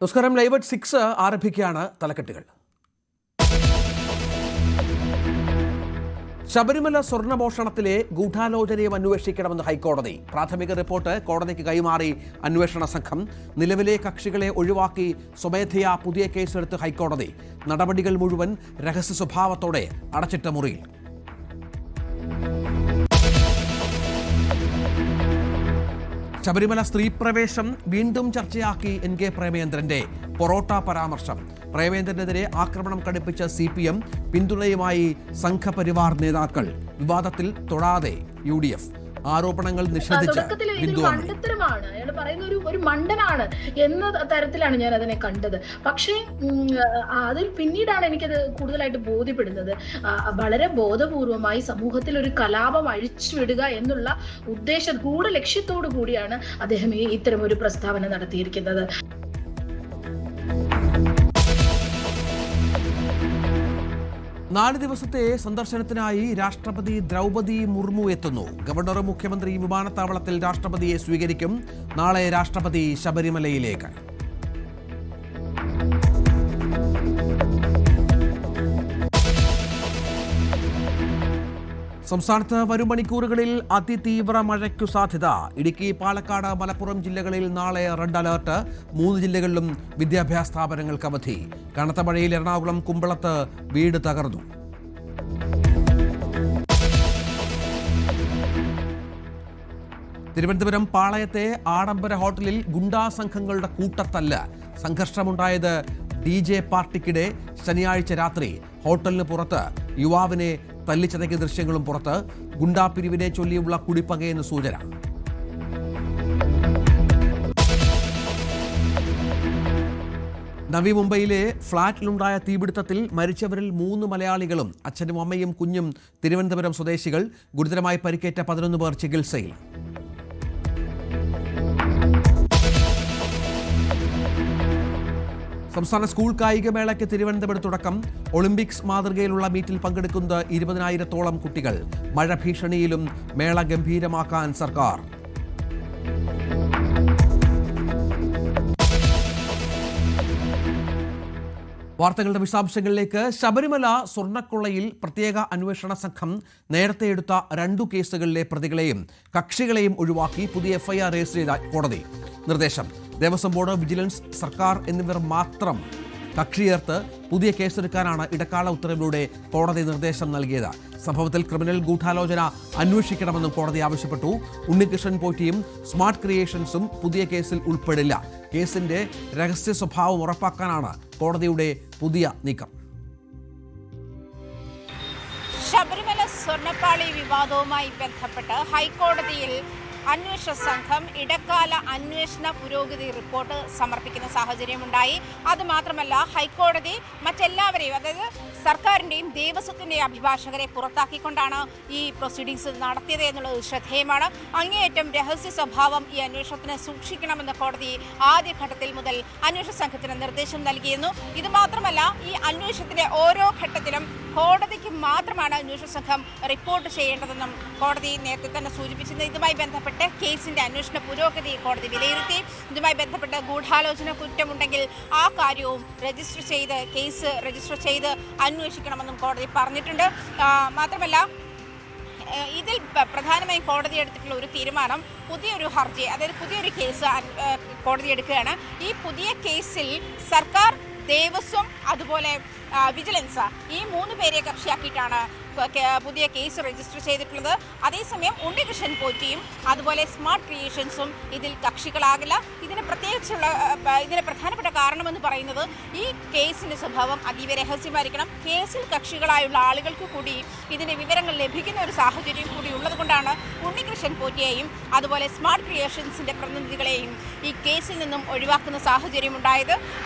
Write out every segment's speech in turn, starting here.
നമസ്കാരം. Live at 6 ആരംഭിക്കുകയാണ്. തലക്കെട്ടുകൾ. ശബരിമല സ്വർണ്ണമോഷണത്തിലെ ഗൂഢാലോചനയും അന്വേഷിക്കണമെന്ന് ഹൈക്കോടതി. പ്രാഥമിക റിപ്പോർട്ട് കോടതിക്ക് കൈമാറി അന്വേഷണ സംഘം. നിലവിലെ കക്ഷികളെ ഒഴിവാക്കി സ്വമേധയാ പുതിയ കേസെടുത്ത് ഹൈക്കോടതി. നടപടികൾ മുഴുവൻ രഹസ്യ സ്വഭാവത്തോടെ അടച്ചിട്ട മുറിയിൽ. ശബരിമല സ്ത്രീ പ്രവേശം വീണ്ടും ചർച്ചയാക്കി NK പ്രേമചന്ദ്രന്റെ പൊറോട്ട പരാമർശം. പ്രേമചന്ദ്രനെതിരെ ആക്രമണം കടുപ്പിച്ച CPM, പിന്തുണയുമായി സംഘപരിവാർ നേതാക്കൾ. വിവാദത്തിൽ തൊടാതെ UDF. ആരോപണങ്ങൾ നിഷേധിച്ച മണ്ടത്തരമാണ് അയാൾ പറയുന്ന ഒരു മണ്ടനാണ് എന്ന തരത്തിലാണ് ഞാൻ അതിനെ കണ്ടത്. പക്ഷേ അതിൽ പിന്നീടാണ് എനിക്കത് കൂടുതലായിട്ട് ബോധ്യപ്പെടുന്നത്. വളരെ ബോധപൂർവമായി സമൂഹത്തിൽ ഒരു കലാപം അഴിച്ചുവിടുക എന്നുള്ള ഗൂഢ ലക്ഷ്യത്തോടു കൂടിയാണ് അദ്ദേഹം ഇത്തരം ഒരു പ്രസ്താവന നടത്തിയിരിക്കുന്നത്. നാല് ദിവസത്തെ സന്ദർശനത്തിനായി രാഷ്ട്രപതി ദ്രൗപദി മുർമു എത്തുന്നു. ഗവർണറും മുഖ്യമന്ത്രിയും വിമാനത്താവളത്തിൽ രാഷ്ട്രപതിയെ സ്വീകരിക്കും. നാളെ രാഷ്ട്രപതി ശബരിമലയിലേക്ക്. സംസ്ഥാനത്ത് വരും മണിക്കൂറുകളിൽ അതിതീവ്ര മഴയ്ക്കു സാധ്യത. ഇടുക്കി, പാലക്കാട്, മലപ്പുറം ജില്ലകളിൽ നാളെ റെഡ് അലർട്ട്. 3 ജില്ലകളിലും വിദ്യാഭ്യാസ സ്ഥാപനങ്ങൾക്ക് അവധി. കനത്ത മഴയിൽ എറണാകുളം കുമ്പളത്ത് വീട് തകർന്നു. തിരുവനന്തപുരം പാളയത്തെ ആഡംബര ഹോട്ടലിൽ ഗുണ്ടാ സംഘങ്ങളുടെ കൂട്ടത്തല്ല്. സംഘർഷമുണ്ടായത് DJ പാർട്ടിക്കിടെ ശനിയാഴ്ച രാത്രി. ഹോട്ടലിന് പുറത്ത് യുവാവിനെ തല്ലിച്ചതയ്ക്കുന്ന ദൃശ്യങ്ങളും പുറത്ത്. ഗുണ്ടാപിരിവിനെ ചൊല്ലിയുള്ള കുടിപ്പകയെന്ന് സൂചന. നവി മുംബൈയിലെ ഫ്ളാറ്റിലുണ്ടായ തീപിടുത്തത്തിൽ മരിച്ചവരിൽ 3 മലയാളികളും അച്ഛനും അമ്മയും കുഞ്ഞും തിരുവനന്തപുരം സ്വദേശികൾ. ഗുരുതരമായി പരിക്കേറ്റ 11 പേർ ചികിത്സയിൽ. സംസ്ഥാന സ്കൂൾ കായികമേളയ്ക്ക് തിരുവനന്തപുരത്ത് തുടക്കം. ഒളിമ്പിക്സ് മാതൃകയിലുള്ള മീറ്റിൽ പങ്കെടുക്കുന്നത് 20,000-ഓളം കുട്ടികൾ. മഴ ഭീഷണിയിലും മേള ഗംഭീരമാക്കാൻ സർക്കാർ. വാർത്തകളുടെ വിശദാംശങ്ങളിലേക്ക്. ശബരിമല സ്വർണ്ണക്കൊള്ളയിൽ പ്രത്യേക അന്വേഷണ സംഘം നേരത്തെ എടുത്ത 2 കേസുകളിലെ പ്രതികളെയും കക്ഷികളെയും ഒഴിവാക്കി പുതിയ FIR രജിസ്റ്റർ ചെയ്ത കോടതി. നിർദ്ദേശം: ദേവസ്വം ബോർഡ്, വിജിലൻസ്, സർക്കാർ എന്നിവർ മാത്രം കക്ഷിയേർത്ത് പുതിയ കേസെടുക്കാനാണ് ഇടക്കാല ഉത്തരവിലൂടെ കോടതി നിർദ്ദേശം നൽകിയത്. സംഭവത്തിൽ ക്രിമിനൽ ഗൂഢാലോചന അന്വേഷിക്കണമെന്നും കോടതി ആവശ്യപ്പെട്ടു. ഉണ്ണികൃഷ്ണൻ പോറ്റിയും സ്മാർട്ട് ക്രിയേഷൻസും പുതിയ കേസിൽ ഉൾപ്പെടില്ല. കേസിന്റെ രഹസ്യ സ്വഭാവം ഉറപ്പാക്കാനാണ് കോടതിയുടെ പുതിയ നീക്കം. ശബരിമല സ്വർണ്ണപ്പാളി വിവാദവുമായി ബന്ധപ്പെട്ട് ഹൈക്കോടതിയിൽ അന്വേഷണ സംഘം ഇടക്കാല അന്വേഷണ പുരോഗതി റിപ്പോർട്ട് സമർപ്പിക്കുന്ന സാഹചര്യമുണ്ടായി. അതുമാത്രമല്ല, ഹൈക്കോടതി മറ്റെല്ലാവരെയും, അതായത് സർക്കാരിൻ്റെയും ദേവസ്വത്തിൻ്റെയും അഭിഭാഷകരെ പുറത്താക്കിക്കൊണ്ടാണ് ഈ പ്രൊസീഡിങ്സ് നടത്തിയത് എന്നുള്ളത് ശ്രദ്ധേയമാണ്. അങ്ങേയറ്റം രഹസ്യ സ്വഭാവം ഈ അന്വേഷണത്തിന് സൂക്ഷിക്കണമെന്ന് കോടതി ആദ്യഘട്ടത്തിൽ മുതൽ അന്വേഷണ സംഘത്തിന് നിർദ്ദേശം നൽകിയിരുന്നു. ഇത് മാത്രമല്ല, ഈ അന്വേഷണത്തിന്റെ ഓരോ ഘട്ടത്തിലും കോടതിക്ക് മാത്രമാണ് അന്വേഷണ സംഘം റിപ്പോർട്ട് ചെയ്യേണ്ടതെന്നും കോടതി നേരത്തെ തന്നെ സൂചിപ്പിച്ചിരുന്നു. ഇതുമായി ബന്ധപ്പെട്ട് കേസിന്റെ അന്വേഷണ പുരോഗതി കോടതി വിലയിരുത്തി. ഇതുമായി ബന്ധപ്പെട്ട് ഗൂഢാലോചന കുറ്റമുണ്ടെങ്കിൽ ആ കാര്യവും കേസ് രജിസ്റ്റർ ചെയ്ത് അന്വേഷിക്കണമെന്നും കോടതി പറഞ്ഞിട്ടുണ്ട്. മാത്രമല്ല, ഇതിൽ പ്രധാനമായും കോടതി എടുത്തിട്ടുള്ള ഒരു തീരുമാനം പുതിയൊരു ഹർജി, അതായത് പുതിയൊരു കേസ് കോടതി എടുക്കുകയാണ്. ഈ പുതിയ കേസിൽ സർക്കാർ, ദേവസ്വം, അതുപോലെ വിജിലൻസ്, ഈ 3 പേരെ കക്ഷിയാക്കിയിട്ടാണ് പുതിയ കേസ് രജിസ്റ്റർ ചെയ്തിട്ടുള്ളത്. അതേസമയം ഉണ്ണികൃഷ്ണൻ പോറ്റിയും അതുപോലെ സ്മാർട്ട് ക്രിയേഷൻസും ഇതിൽ കക്ഷികളാകില്ല. ഇതിന് പ്രധാനപ്പെട്ട കാരണമെന്ന് പറയുന്നത് ഈ കേസിന്റെ സ്വഭാവം അതീവ രഹസ്യമായിരിക്കണം. കേസിൽ കക്ഷികളായുള്ള ആളുകൾക്ക് കൂടി ഇതിന്റെ വിവരങ്ങൾ ലഭിക്കുന്ന ഒരു സാഹചര്യം കൂടി ഉള്ളതുകൊണ്ടാണ് ഉണ്ണികൃഷ്ണൻ പോറ്റിയെയും അതുപോലെ സ്മാർട്ട് ക്രിയേഷൻസിന്റെ പ്രതിനിധികളെയും ഈ കേസിൽ നിന്നും ഒഴിവാക്കുന്ന സാഹചര്യം ഉണ്ടായത്.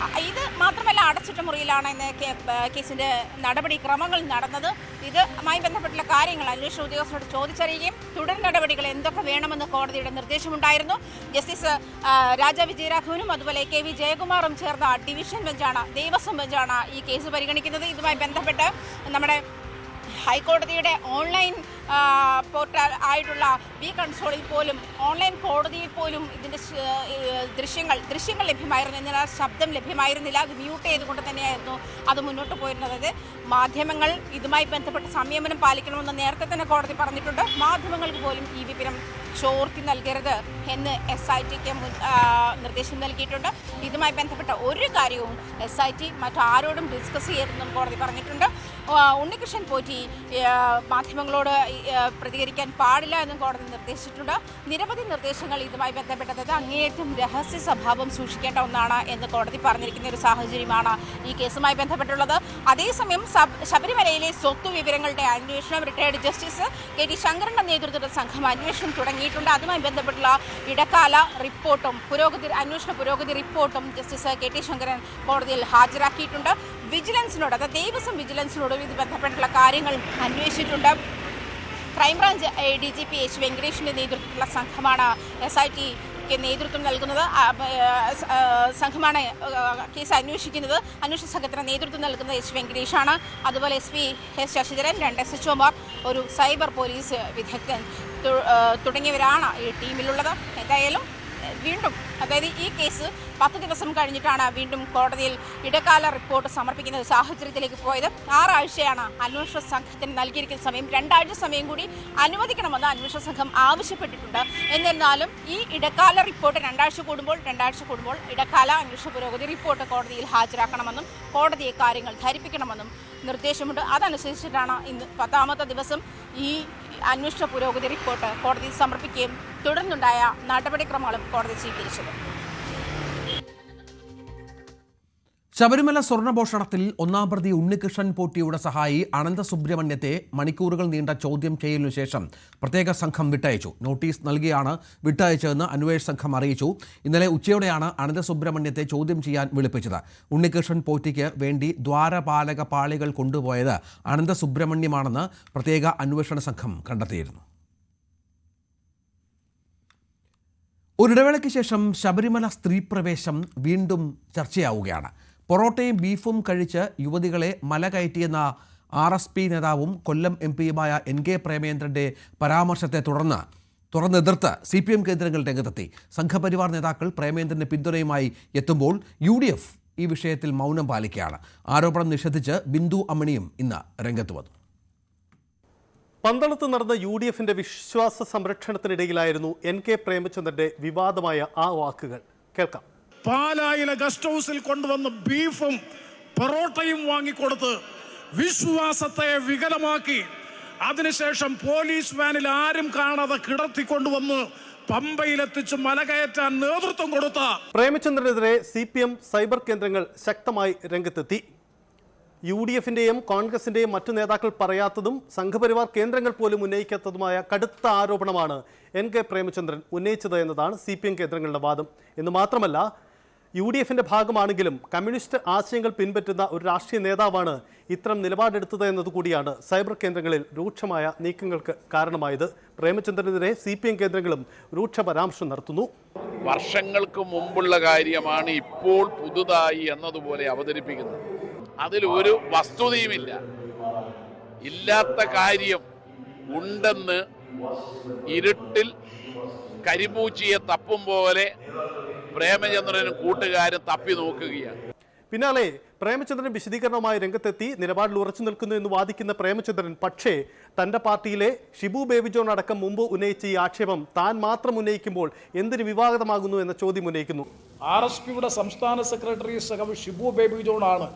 ഇത് മാത്രമല്ല, അടച്ചിട്ട മുറിയിലാണ് ഇന്ന് കേസിന്റെ നടപടിക്രമങ്ങൾ നടന്നത്. ഇതുമായി ബന്ധപ്പെട്ടുള്ള കാര്യങ്ങൾ അന്വേഷണ ഉദ്യോഗസ്ഥരോട് ചോദിച്ചറിയുകയും തുടർ നടപടികൾ എന്തൊക്കെ വേണമെന്ന് കോടതിയുടെ നിർദ്ദേശമുണ്ടായിരുന്നു. ജസ്റ്റിസ് രാജാ വിജയരാഘവനും അതുപോലെ KV ജയകുമാറും ചേർന്ന ഡിവിഷൻ ബെഞ്ചാണ്, ദേവസ്വം ബെഞ്ചാണ് ഈ കേസ് പരിഗണിക്കുന്നത്. ഇതുമായി ബന്ധപ്പെട്ട് നമ്മുടെ ഹൈക്കോടതിയുടെ ഓൺലൈൻ പോർട്ടൽ ആയിട്ടുള്ള വി കൺസോളിൽ പോലും ഓൺലൈൻ കോടതിയിൽ പോലും ഇതിൻ്റെ ദൃശ്യങ്ങൾ ലഭ്യമായിരുന്നു. എന്നാൽ ശബ്ദം ലഭ്യമായിരുന്നില്ല. അത് മ്യൂട്ട് ചെയ്തുകൊണ്ട് തന്നെയായിരുന്നു അത് മുന്നോട്ട് പോയിരുന്നത്. മാധ്യമങ്ങൾ ഇതുമായി ബന്ധപ്പെട്ട് സംയമനം പാലിക്കണമെന്ന് നേരത്തെ തന്നെ കോടതി പറഞ്ഞിട്ടുണ്ട്. മാധ്യമങ്ങൾക്ക് പോലും ഈ വിവരം ചോർത്തി നൽകരുത് എന്ന് SITക്ക് നിർദ്ദേശം നൽകിയിട്ടുണ്ട്. ഇതുമായി ബന്ധപ്പെട്ട ഒരു കാര്യവും SIT മറ്റാരോടും ഡിസ്കസ് ചെയ്യരുതെന്നും കോടതി പറഞ്ഞിട്ടുണ്ട്. ഉണ്ണികൃഷ്ണൻ പോറ്റി മാധ്യമങ്ങളോട് പ്രതികരിക്കാൻ പാടില്ല എന്നും കോടതി നിർദ്ദേശിച്ചിട്ടുണ്ട്. നിരവധി നിർദ്ദേശങ്ങൾ ഇതുമായി ബന്ധപ്പെട്ടത് അങ്ങേയറ്റം രഹസ്യ സ്വഭാവം സൂക്ഷിക്കേണ്ട ഒന്നാണ് എന്ന് കോടതി പറഞ്ഞിരിക്കുന്ന ഒരു സാഹചര്യമാണ് ഈ കേസുമായി ബന്ധപ്പെട്ടുള്ളത്. അതേസമയം ശബരിമലയിലെ സ്വത്ത് വിവരങ്ങളുടെ അന്വേഷണം റിട്ടയർഡ് ജസ്റ്റിസ് KT ശങ്കരന്റെ നേതൃത്വത്തിലുള്ള സംഘം അന്വേഷണം തുടങ്ങിയിട്ടുണ്ട്. അതുമായി ബന്ധപ്പെട്ടുള്ള ഇടക്കാല റിപ്പോർട്ടും അന്വേഷണ പുരോഗതി റിപ്പോർട്ടും ജസ്റ്റിസ് KT ശങ്കരൻ കോടതിയിൽ ഹാജരാക്കിയിട്ടുണ്ട്. വിജിലൻസിനോട്, അതായത് ദേവസ്വം വിജിലൻസിനോടും ഇത് ബന്ധപ്പെട്ടുള്ള കാര്യങ്ങൾ അന്വേഷിച്ചിട്ടുണ്ട്. ക്രൈംബ്രാഞ്ച് DGP H വെങ്കടേഷിന്റെ നേതൃത്വത്തിലുള്ള സംഘമാണ് SITക്ക് നേതൃത്വം നൽകുന്നത്. സംഘമാണ് കേസ് അന്വേഷിക്കുന്നത്. അന്വേഷണ സംഘത്തിന് നേതൃത്വം നൽകുന്നത് H വെങ്കടേഷാണ്. അതുപോലെ SP S ശശിധരൻ, 2 SHOമാർ, ഒരു സൈബർ പോലീസ് വിദഗ്ധൻ തുടങ്ങിയവരാണ് ഈ ടീമിലുള്ളത്. എന്തായാലും വീണ്ടും, അതായത് ഈ കേസ് 10 ദിവസം കഴിഞ്ഞിട്ടാണ് വീണ്ടും കോടതിയിൽ ഇടക്കാല റിപ്പോർട്ട് സമർപ്പിക്കുന്ന സാഹചര്യത്തിലേക്ക് പോയത്. 6 ആഴ്ചയാണ് അന്വേഷണ സംഘത്തിന് നൽകിയിരിക്കുന്ന സമയം. 2 ആഴ്ച സമയം കൂടി അനുവദിക്കണമെന്ന് അന്വേഷണ സംഘം ആവശ്യപ്പെട്ടിട്ടുണ്ട്. എന്നിരുന്നാലും ഈ ഇടക്കാല റിപ്പോർട്ട് 2 ആഴ്ച കൂടുമ്പോൾ ഇടക്കാല അന്വേഷണ പുരോഗതി റിപ്പോർട്ട് കോടതിയിൽ ഹാജരാക്കണമെന്നും കോടതിയെ കാര്യങ്ങൾ ധരിപ്പിക്കണമെന്നും നിർദ്ദേശമുണ്ട്. അതനുസരിച്ചിട്ടാണ് ഇന്ന് 10ാമത്തെ ദിവസം ഈ അന്വേഷണ പുരോഗതി റിപ്പോർട്ട് കോടതിയിൽ സമർപ്പിക്കുകയും തുടർന്നുണ്ടായ നടപടിക്രമങ്ങളും കോടതി സ്വീകരിച്ചത്. ശബരിമല സ്വർണ്ണമോഷണത്തിൽ 1-ാം പ്രതി ഉണ്ണികൃഷ്ണൻ പോറ്റിയുടെ സഹായി അനന്തസുബ്രഹ്മണ്യത്തെ മണിക്കൂറുകൾ നീണ്ട ചോദ്യം ചെയ്യലിനു ശേഷം പ്രത്യേക സംഘം വിട്ടയച്ചു. നോട്ടീസ് നൽകിയാണ് വിട്ടയച്ചതെന്ന് അന്വേഷണ സംഘം അറിയിച്ചു. ഇന്നലെ ഉച്ചയോടെയാണ് അനന്തസുബ്രഹ്മണ്യത്തെ ചോദ്യം ചെയ്യാൻ വിളിപ്പിച്ചത്. ഉണ്ണികൃഷ്ണൻ പോറ്റിക്ക് വേണ്ടി ദ്വാരപാലക പാളികൾ കൊണ്ടുപോയത് അനന്തസുബ്രഹ്മണ്യമാണെന്ന് പ്രത്യേക അന്വേഷണ സംഘം കണ്ടെത്തിയിരുന്നു. ഒരിടവേളയ്ക്ക് ശേഷം ശബരിമല സ്ത്രീപ്രവേശം വീണ്ടും ചർച്ചയാവുകയാണ്. പൊറോട്ടയും ബീഫും കഴിച്ച് യുവതികളെ മല കയറ്റിയെന്ന RSP നേതാവും കൊല്ലം MPയുമായ NK പ്രേമേന്ദ്രന്റെ പരാമർശത്തെ തുറന്നെതിർത്ത് CPM കേന്ദ്രങ്ങൾ രംഗത്തെത്തി. സംഘപരിവാർ നേതാക്കൾ പ്രേമേന്ദ്രന്റെ പിന്തുണയുമായി എത്തുമ്പോൾ UDF ഈ വിഷയത്തിൽ മൗനം പാലിക്കുകയാണ്. ആരോപണം നിഷേധിച്ച് ബിന്ദു അമ്മണിയും ഇന്ന് രംഗത്ത് വന്നു. പന്തളത്ത് നടന്ന UDFന്റെ വിശ്വാസ സംരക്ഷണത്തിനിടയിലായിരുന്നു NK പ്രേമചന്ദ്രന്റെ വിവാദമായ ആ വാക്കുകൾ. കേൾക്കാം. പാലായിലെ ഗസ്റ്റ് ഹൗസിൽ കൊണ്ടുവന്ന് ബീഫും പൊറോട്ടയും വാങ്ങിക്കൊടുത്ത് വിശ്വാസത്തെ വികലമാക്കി അതിനുശേഷം പോലീസ് വാനിൽ ആരും കാണാതെ കിടത്തിക്കൊണ്ടുവന്ന് പമ്പയിലെത്തിച്ച് മലകയറ്റാൻ നേതൃത്വം കൊടുത്ത പ്രേമചന്ദ്രനെതിരെ CPM സൈബർ കേന്ദ്രങ്ങൾ ശക്തമായി രംഗത്തെത്തി. UDFന്റെയും കോൺഗ്രസിന്റെയും മറ്റു നേതാക്കൾ പറയാത്തതും സംഘപരിവാർ കേന്ദ്രങ്ങൾ പോലും ഉന്നയിക്കാത്തതുമായ കടുത്ത ആരോപണമാണ് NK പ്രേമചന്ദ്രൻ ഉന്നയിച്ചത് എന്നതാണ് CPM കേന്ദ്രങ്ങളുടെ വാദം. എന്ന് മാത്രമല്ല, UDFന്റെ ഭാഗമാണെങ്കിലും കമ്മ്യൂണിസ്റ്റ് ആശയങ്ങൾ പിൻപറ്റുന്ന ഒരു രാഷ്ട്രീയ നേതാവാണ് ഇത്തരം നിലപാടെടുത്തത് എന്നതുകൂടിയാണ് സൈബർ കേന്ദ്രങ്ങളിൽ രൂക്ഷമായ നീക്കങ്ങൾക്ക് കാരണമായത്. പ്രേമചന്ദ്രനെതിരെ CPM കേന്ദ്രങ്ങളും രൂക്ഷ പരാമർശം നടത്തുന്നു. വർഷങ്ങൾക്ക് മുമ്പുള്ള കാര്യമാണ് ഇപ്പോൾ പുതുതായി എന്നതുപോലെ അവതരിപ്പിക്കുന്നത്. അതിലൊരു വസ്തുതയുമില്ല. ഇല്ലാത്ത കാര്യം ഉണ്ടെന്ന് ഇരുട്ടിൽ കരിപൂച്ചിയെ തപ്പും പോലെ പ്രേമചന്ദ്രനും കൂട്ടുകാരും തപ്പി നോക്കുകയാണ്. പിന്നാലെ പ്രേമചന്ദ്രൻ വിശദീകരണവുമായി രംഗത്തെത്തി നിലപാടിൽ ഉറച്ചു നിൽക്കുന്നു എന്ന് വാദിക്കുന്ന പ്രേമചന്ദ്രൻ, പക്ഷേ തന്റെ പാർട്ടിയിലെ ഷിബു ബേബി ജോൺ അടക്കം മുമ്പ് ഉന്നയിച്ച ഈ ആക്ഷേപം താൻ മാത്രം ഉന്നയിക്കുമ്പോൾ എന്തിന് വിവാദമാകുന്നു എന്ന ചോദ്യം ഉന്നയിക്കുന്നു. RSPയുടെ സംസ്ഥാന സെക്രട്ടറി ഷിബു ബേബി ജോൺ ആണ്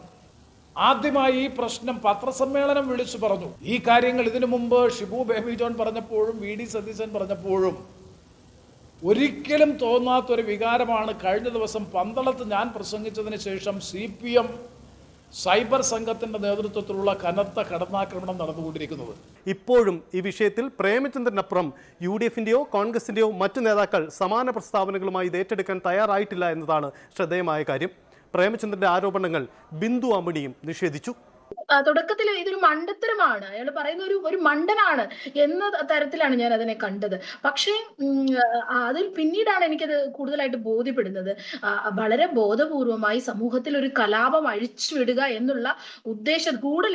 ആദ്യമായി ഈ പ്രശ്നം പത്രസമ്മേളനം വിളിച്ചു പറഞ്ഞു. ഈ കാര്യങ്ങൾ ഇതിനു മുമ്പ് ഷിബു ബേബി ജോൺ പറഞ്ഞപ്പോഴും VD സതീശൻ പറഞ്ഞപ്പോഴും ഒരിക്കലും തോന്നാത്തൊരു വികാരമാണ് കഴിഞ്ഞ ദിവസം പന്തളത്ത് ഞാൻ പ്രസംഗിച്ചതിന് ശേഷം CPM സൈബർ സംഘത്തിന്റെ നേതൃത്വത്തിലുള്ള കനത്ത കടന്നാക്രമണം നടന്നുകൊണ്ടിരിക്കുന്നത്. ഇപ്പോഴും ഈ വിഷയത്തിൽ പ്രേമചന്ദ്രനപ്പുറം UDFന്റെയോ കോൺഗ്രസിന്റെയോ മറ്റു നേതാക്കൾ സമാന പ്രസ്താവനകളുമായി ഇത് ഏറ്റെടുക്കാൻ തയ്യാറായിട്ടില്ല എന്നതാണ് ശ്രദ്ധേയമായ കാര്യം. പ്രേമചന്ദ്രന്റെ ആരോപണങ്ങൾ ബിന്ദു അമ്മണിയും നിഷേധിച്ചു. തുടക്കത്തിൽ ഇതൊരു മണ്ടത്തരമാണ്, അയാൾ പറയുന്ന ഒരു മണ്ടനാണ് എന്ന തരത്തിലാണ് ഞാൻ അതിനെ കണ്ടത്. പക്ഷേ അതിൽ പിന്നീടാണ് എനിക്കത് കൂടുതലായിട്ട് ബോധ്യപ്പെടുന്നത്. വളരെ ബോധപൂർവമായി സമൂഹത്തിൽ ഒരു കലാപം അഴിച്ചുവിടുക എന്നുള്ള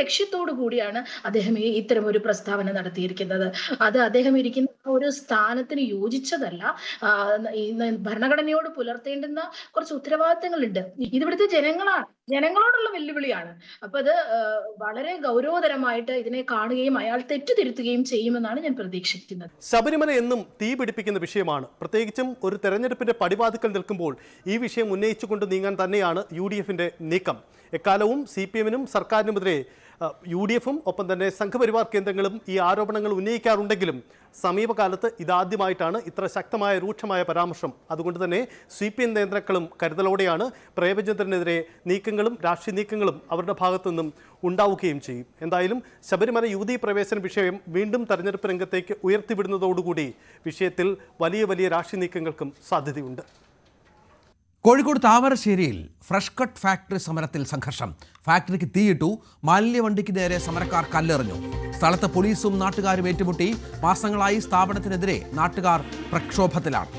ലക്ഷ്യത്തോടു കൂടിയാണ് അദ്ദേഹം ഇത്തരം ഒരു പ്രസ്താവന നടത്തിയിരിക്കുന്നത്. അത് അദ്ദേഹം ഇരിക്കുന്ന ഒരു സ്ഥാനത്തിന് യോജിച്ചതല്ല. ഭരണഘടനയോട് പുലർത്തേണ്ടുന്ന കുറച്ച് ഉത്തരവാദിത്തങ്ങളുണ്ട്. ഇതിവിടുത്തെ ജനങ്ങളോടുള്ള വെല്ലുവിളിയാണ്. അപ്പൊ അത് വളരെ ഗൗരവതരമായിട്ട് ഇതിനെ കാണുകയും അയാൾ തെറ്റുതിരുത്തുകയും ചെയ്യുമെന്നാണ് ഞാൻ പ്രതീക്ഷിക്കുന്നത്. ശബരിമല എന്നും തീ പിടിപ്പിക്കുന്ന വിഷയമാണ്. പ്രത്യേകിച്ചും ഒരു തെരഞ്ഞെടുപ്പിന്റെ പടിവാതിക്കൽ നിൽക്കുമ്പോൾ ഈ വിഷയം ഉന്നയിച്ചുകൊണ്ട് നീങ്ങാൻ തന്നെയാണ് UDFന്റെ നീക്കം. എക്കാലവും CPMനും സർക്കാരിനുമെതിരെ UDFും ഒപ്പം തന്നെ സംഘപരിവാർ കേന്ദ്രങ്ങളും ഈ ആരോപണങ്ങൾ ഉന്നയിക്കാറുണ്ടെങ്കിലും സമീപകാലത്ത് ഇതാദ്യമായിട്ടാണ് ഇത്ര ശക്തമായ രൂക്ഷമായ പരാമർശം. അതുകൊണ്ട് തന്നെ CPM നേതാക്കളും കരുതലോടെയാണ്. പ്രേമചന്ദ്രനെതിരെ നീക്കങ്ങളും രാഷ്ട്രീയ നീക്കങ്ങളും അവരുടെ ഭാഗത്തു നിന്നും ഉണ്ടാവുകയും ചെയ്യും. എന്തായാലും ശബരിമല യുവതീ പ്രവേശന വിഷയം വീണ്ടും തെരഞ്ഞെടുപ്പ് രംഗത്തേക്ക് ഉയർത്തിവിടുന്നതോടുകൂടി വിഷയത്തിൽ വലിയ രാഷ്ട്രീയ നീക്കങ്ങൾക്കും സാധ്യതയുണ്ട്. കോഴിക്കോട് താമരശ്ശേരിയിൽ ഫ്രഷ് കട്ട് ഫാക്ടറി സമരത്തിൽ സംഘർഷം. ഫാക്ടറിക്ക് തീയിട്ടു. മാലിന്യവണ്ടിക്ക് നേരെ സമരക്കാർ കല്ലെറിഞ്ഞു. സ്ഥലത്ത് പോലീസും നാട്ടുകാരും ഏറ്റുമുട്ടി. മാസങ്ങളായി സ്ഥാപനത്തിനെതിരെ നാട്ടുകാർ പ്രക്ഷോഭത്തിലാണ്.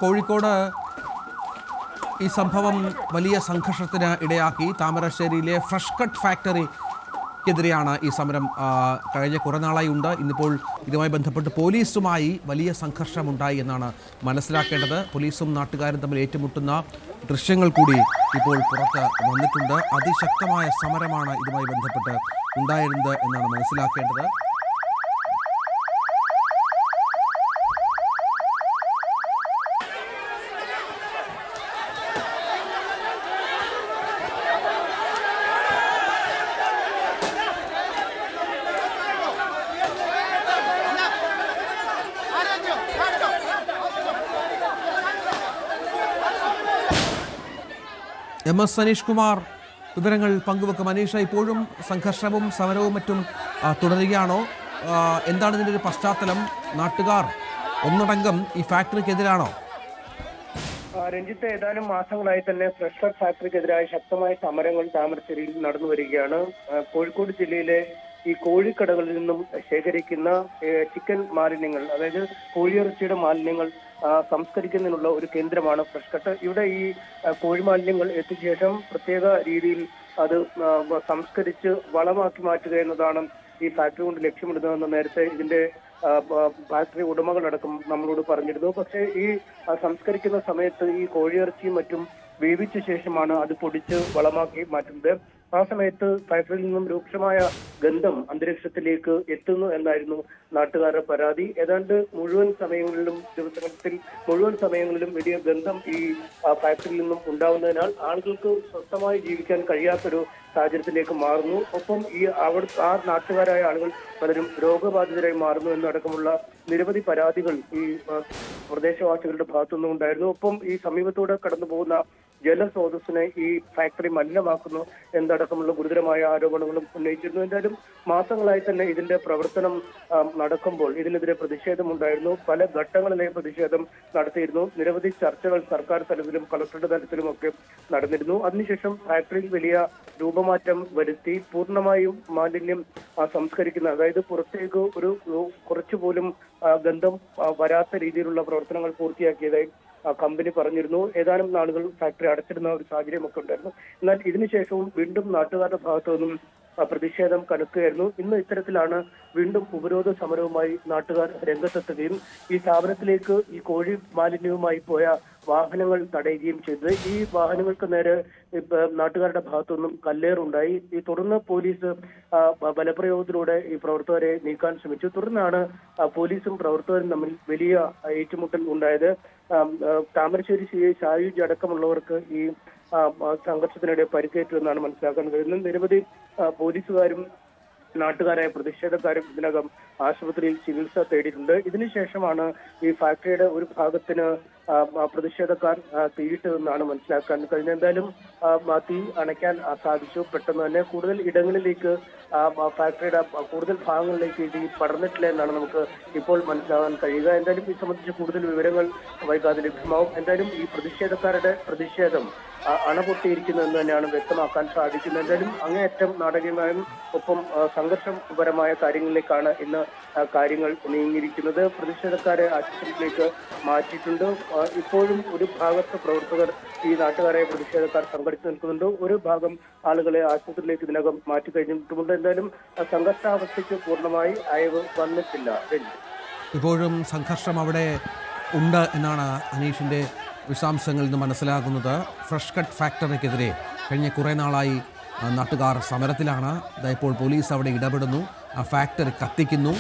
കോഴിക്കോട് ഈ സംഭവം വലിയ സംഘർഷത്തിന് ഇടയാക്കി. താമരശ്ശേരിയിലെ ഫ്രഷ് കട്ട് ഫാക്ടറിക്കെതിരെയാണ് ഈ സമരം കഴിഞ്ഞ കുറേ നാളായി ഉണ്ട്. ഇന്നിപ്പോൾ ഇതുമായി ബന്ധപ്പെട്ട് പോലീസുമായി വലിയ സംഘർഷമുണ്ടായി എന്നാണ് മനസ്സിലാക്കേണ്ടത്. പോലീസും നാട്ടുകാരും തമ്മിൽ ഏറ്റുമുട്ടുന്ന ദൃശ്യങ്ങൾ കൂടി ഇപ്പോൾ പുറത്ത് വന്നിട്ടുണ്ട്. അതിശക്തമായ സമരമാണ് ഇതുമായി ബന്ധപ്പെട്ട് ഉണ്ടായിരുന്നത് എന്നാണ് മനസ്സിലാക്കേണ്ടത്. MS സനീഷ് കുമാർ വിവരങ്ങൾ പങ്കുവെക്കും. അനീഷ, ഇപ്പോഴും സംഘർഷവും സമരവും മറ്റും തുടരുകയാണോ? എന്താണ് ഇതിൻ്റെ ഒരു പശ്ചാത്തലം? നാട്ടുകാർ ഒന്നടങ്കം ഈ ഫാക്ടറിക്കെതിരാണോ? രഞ്ജിത്ത്, ഏതാനും മാസങ്ങളായി തന്നെ ഫ്രഷ് കട്ട് ഫാക്ടറിക്കെതിരായ ശക്തമായ സമരങ്ങൾ താമരശ്ശേരിയിൽ നടന്നു വരികയാണ്. കോഴിക്കോട് ജില്ലയിലെ ഈ കോഴിക്കടകളിൽ നിന്നും ശേഖരിക്കുന്ന ചിക്കൻ മാലിന്യങ്ങൾ, അതായത് കോഴിയിറച്ചിയുടെ മാലിന്യങ്ങൾ സംസ്കരിക്കുന്നതിനുള്ള ഒരു കേന്ദ്രമാണ് ഫ്രഷ് കട്ട്. ഇവിടെ ഈ കോഴി മാലിന്യങ്ങൾ എത്തിയ ശേഷം പ്രത്യേക രീതിയിൽ അത് സംസ്കരിച്ച് വളമാക്കി മാറ്റുക എന്നതാണ് ഈ ഫാക്ടറി കൊണ്ട് ലക്ഷ്യമിടുന്നതെന്ന് നേരത്തെ ഇതിന്റെ ഫാക്ടറി ഉടമകളടക്കം നമ്മളോട് പറഞ്ഞിരുന്നു. പക്ഷേ ഈ സംസ്കരിക്കുന്ന സമയത്ത് ഈ കോഴിയിറച്ചിയും മറ്റും വേവിച്ച ശേഷമാണ് അത് പൊടിച്ച് വളമാക്കി മാറ്റുന്നത്. ആ സമയത്ത് ഫാക്ടറിയിൽ നിന്നും രൂക്ഷമായ ഗന്ധം അന്തരീക്ഷത്തിലേക്ക് എത്തുന്നു എന്നായിരുന്നു നാട്ടുകാരുടെ പരാതി. ഏതാണ്ട് മുഴുവൻ സമയങ്ങളിലും വലിയ ഗന്ധം ഈ ഫാക്ടറിയിൽ നിന്നും ഉണ്ടാവുന്നതിനാൽ ആളുകൾക്ക് സ്വസ്ഥമായി ജീവിക്കാൻ കഴിയാത്തൊരു സാഹചര്യത്തിലേക്ക് മാറുന്നു. ഒപ്പം ആ നാട്ടുകാരായ ആളുകൾ പലരും രോഗബാധിതരായി മാറുന്നു എന്നടക്കമുള്ള നിരവധി പരാതികൾ ഈ പ്രദേശവാസികളുടെ ഭാഗത്തുനിന്നും ഉണ്ടായിരുന്നു. ഒപ്പം ഈ സമീപത്തൂടെ കടന്നു പോകുന്ന ജലസ്രോതസ്സിനെ ഈ ഫാക്ടറി മലിനമാക്കുന്നു എന്നടക്കമുള്ള ഗുരുതരമായ ആരോപണങ്ങളും ഉന്നയിച്ചിരുന്നു. എന്തായാലും മാസങ്ങളായി തന്നെ ഇതിന്റെ പ്രവർത്തനം നടക്കുമ്പോൾ ഇതിനെതിരെ പ്രതിഷേധമുണ്ടായിരുന്നു. പല ഘട്ടങ്ങളിലെ പ്രതിഷേധം നടത്തിയിരുന്നു. നിരവധി ചർച്ചകൾ സർക്കാർ തലത്തിലും കളക്ടറുടെ തലത്തിലുമൊക്കെ നടന്നിരുന്നു. അതിനുശേഷം ഫാക്ടറിയിൽ വലിയ രൂപമാറ്റം വരുത്തി പൂർണ്ണമായും മാലിന്യം സംസ്കരിക്കുന്ന, അതായത് പുറത്തേക്ക് ഒരു കുറച്ചുപോലും ഗന്ധം വരാത്ത രീതിയിലുള്ള പ്രവർത്തനങ്ങൾ പൂർത്തിയാക്കിയതായി കമ്പനി പറഞ്ഞിരുന്നു. ഏതാനും നാളുകൾ ഫാക്ടറി അടച്ചിരുന്ന ഒരു സാഹചര്യമൊക്കെ ഉണ്ടായിരുന്നു. എന്നാൽ ഇതിനുശേഷവും വീണ്ടും നാട്ടുകാരുടെ ഭാഗത്തു നിന്നും പ്രതിഷേധം കനക്കുകയായിരുന്നു. ഇന്ന് ഇത്തരത്തിലാണ് വീണ്ടും ഉപരോധ സമരവുമായി നാട്ടുകാർ രംഗത്തെത്തുകയും ഈ സ്ഥാപനത്തിലേക്ക് ഈ കോഴി മാലിന്യവുമായി പോയ വാഹനങ്ങൾ തടയുകയും ചെയ്തത്. ഈ വാഹനങ്ങൾക്ക് നേരെ നാട്ടുകാരുടെ ഭാഗത്തുനിന്നും കല്ലേറുണ്ടായി. ഈ തുടർന്ന് പോലീസ് ബലപ്രയോഗത്തിലൂടെ ഈ പ്രവർത്തകരെ നീക്കാൻ ശ്രമിച്ചു. തുടർന്നാണ് പോലീസും പ്രവർത്തകരും തമ്മിൽ വലിയ ഏറ്റുമുട്ടൽ ഉണ്ടായത്. താമരശ്ശേരി CI ഷായുജ് അടക്കമുള്ളവർക്ക് ഈ സംഘർഷത്തിനിടെ പരിക്കേറ്റു എന്നാണ് മനസ്സിലാക്കാൻ കഴിയുന്നത്. നിരവധി പോലീസുകാരും നാട്ടുകാരായ പ്രതിഷേധക്കാരും ഇതിനകം ആശുപത്രിയിൽ ചികിത്സ തേടിയിട്ടുണ്ട്. ഇതിനുശേഷമാണ് ഈ ഫാക്ടറിയുടെ ഒരു ഭാഗത്തിന് പ്രതിഷേധക്കാർ തീയിട്ടതെന്നാണ് മനസ്സിലാക്കാൻ കഴിഞ്ഞത്. എന്തായാലും തീ അണയ്ക്കാൻ സാധിച്ചു. പെട്ടെന്ന് തന്നെ കൂടുതൽ ഇടങ്ങളിലേക്ക് ഫാക്ടറിയുടെ കൂടുതൽ ഭാഗങ്ങളിലേക്ക് തീ പടർന്നിട്ടില്ല എന്നാണ് നമുക്ക് ഇപ്പോൾ മനസ്സിലാകാൻ കഴിയുക. എന്തായാലും ഇത് സംബന്ധിച്ച് കൂടുതൽ വിവരങ്ങൾ വൈകാതെ ലഭ്യമാവും. എന്തായാലും ഈ പ്രതിഷേധക്കാരുടെ പ്രതിഷേധം അണപൊട്ടിയിരിക്കുന്നു എന്ന് തന്നെയാണ് വ്യക്തമാക്കാൻ സാധിക്കുന്നത്. എന്തായാലും അങ്ങേയറ്റം നാടകീയമായും ഒപ്പം സംഘർഷപരമായ കാര്യങ്ങളിലേക്കാണ് ഇന്ന് കാര്യങ്ങൾ നീങ്ങിയിരിക്കുന്നത്. പ്രതിഷേധക്കാരെ ആശുപത്രിയിലേക്ക് മാറ്റിയിട്ടുണ്ട്. ഇപ്പോഴും ഒരു ഭാഗത്ത് പ്രവർത്തകർ ഈ നാട്ടുകാരായ പ്രതിഷേധക്കാർ സംഘടിച്ചു നിൽക്കുന്നുണ്ട്. ഒരു ഭാഗം ആളുകളെ ആശുപത്രിയിലേക്ക് ഇതിനകം മാറ്റി കഴിഞ്ഞിട്ടുമുണ്ട്. എന്തായാലും സംഘർഷാവസ്ഥയ്ക്ക് പൂർണ്ണമായി അയവ് വന്നിട്ടില്ല. ഇപ്പോഴും സംഘർഷം അവിടെ ഉണ്ട് എന്നാണ് അനീഷിൻ്റെ വിശദാംശങ്ങളിൽ നിന്ന് മനസ്സിലാകുന്നത്. ഫ്രഷ് കട്ട് ഫാക്ടറിക്കെതിരെ കഴിഞ്ഞ കുറേ നാളായി നാട്ടുകാർ സമരത്തിലാണ്. ഇപ്പോൾ പോലീസ് അവിടെ ഇടപെടുന്നു, ആ ഫാക്ടറി കത്തിക്കുന്നു.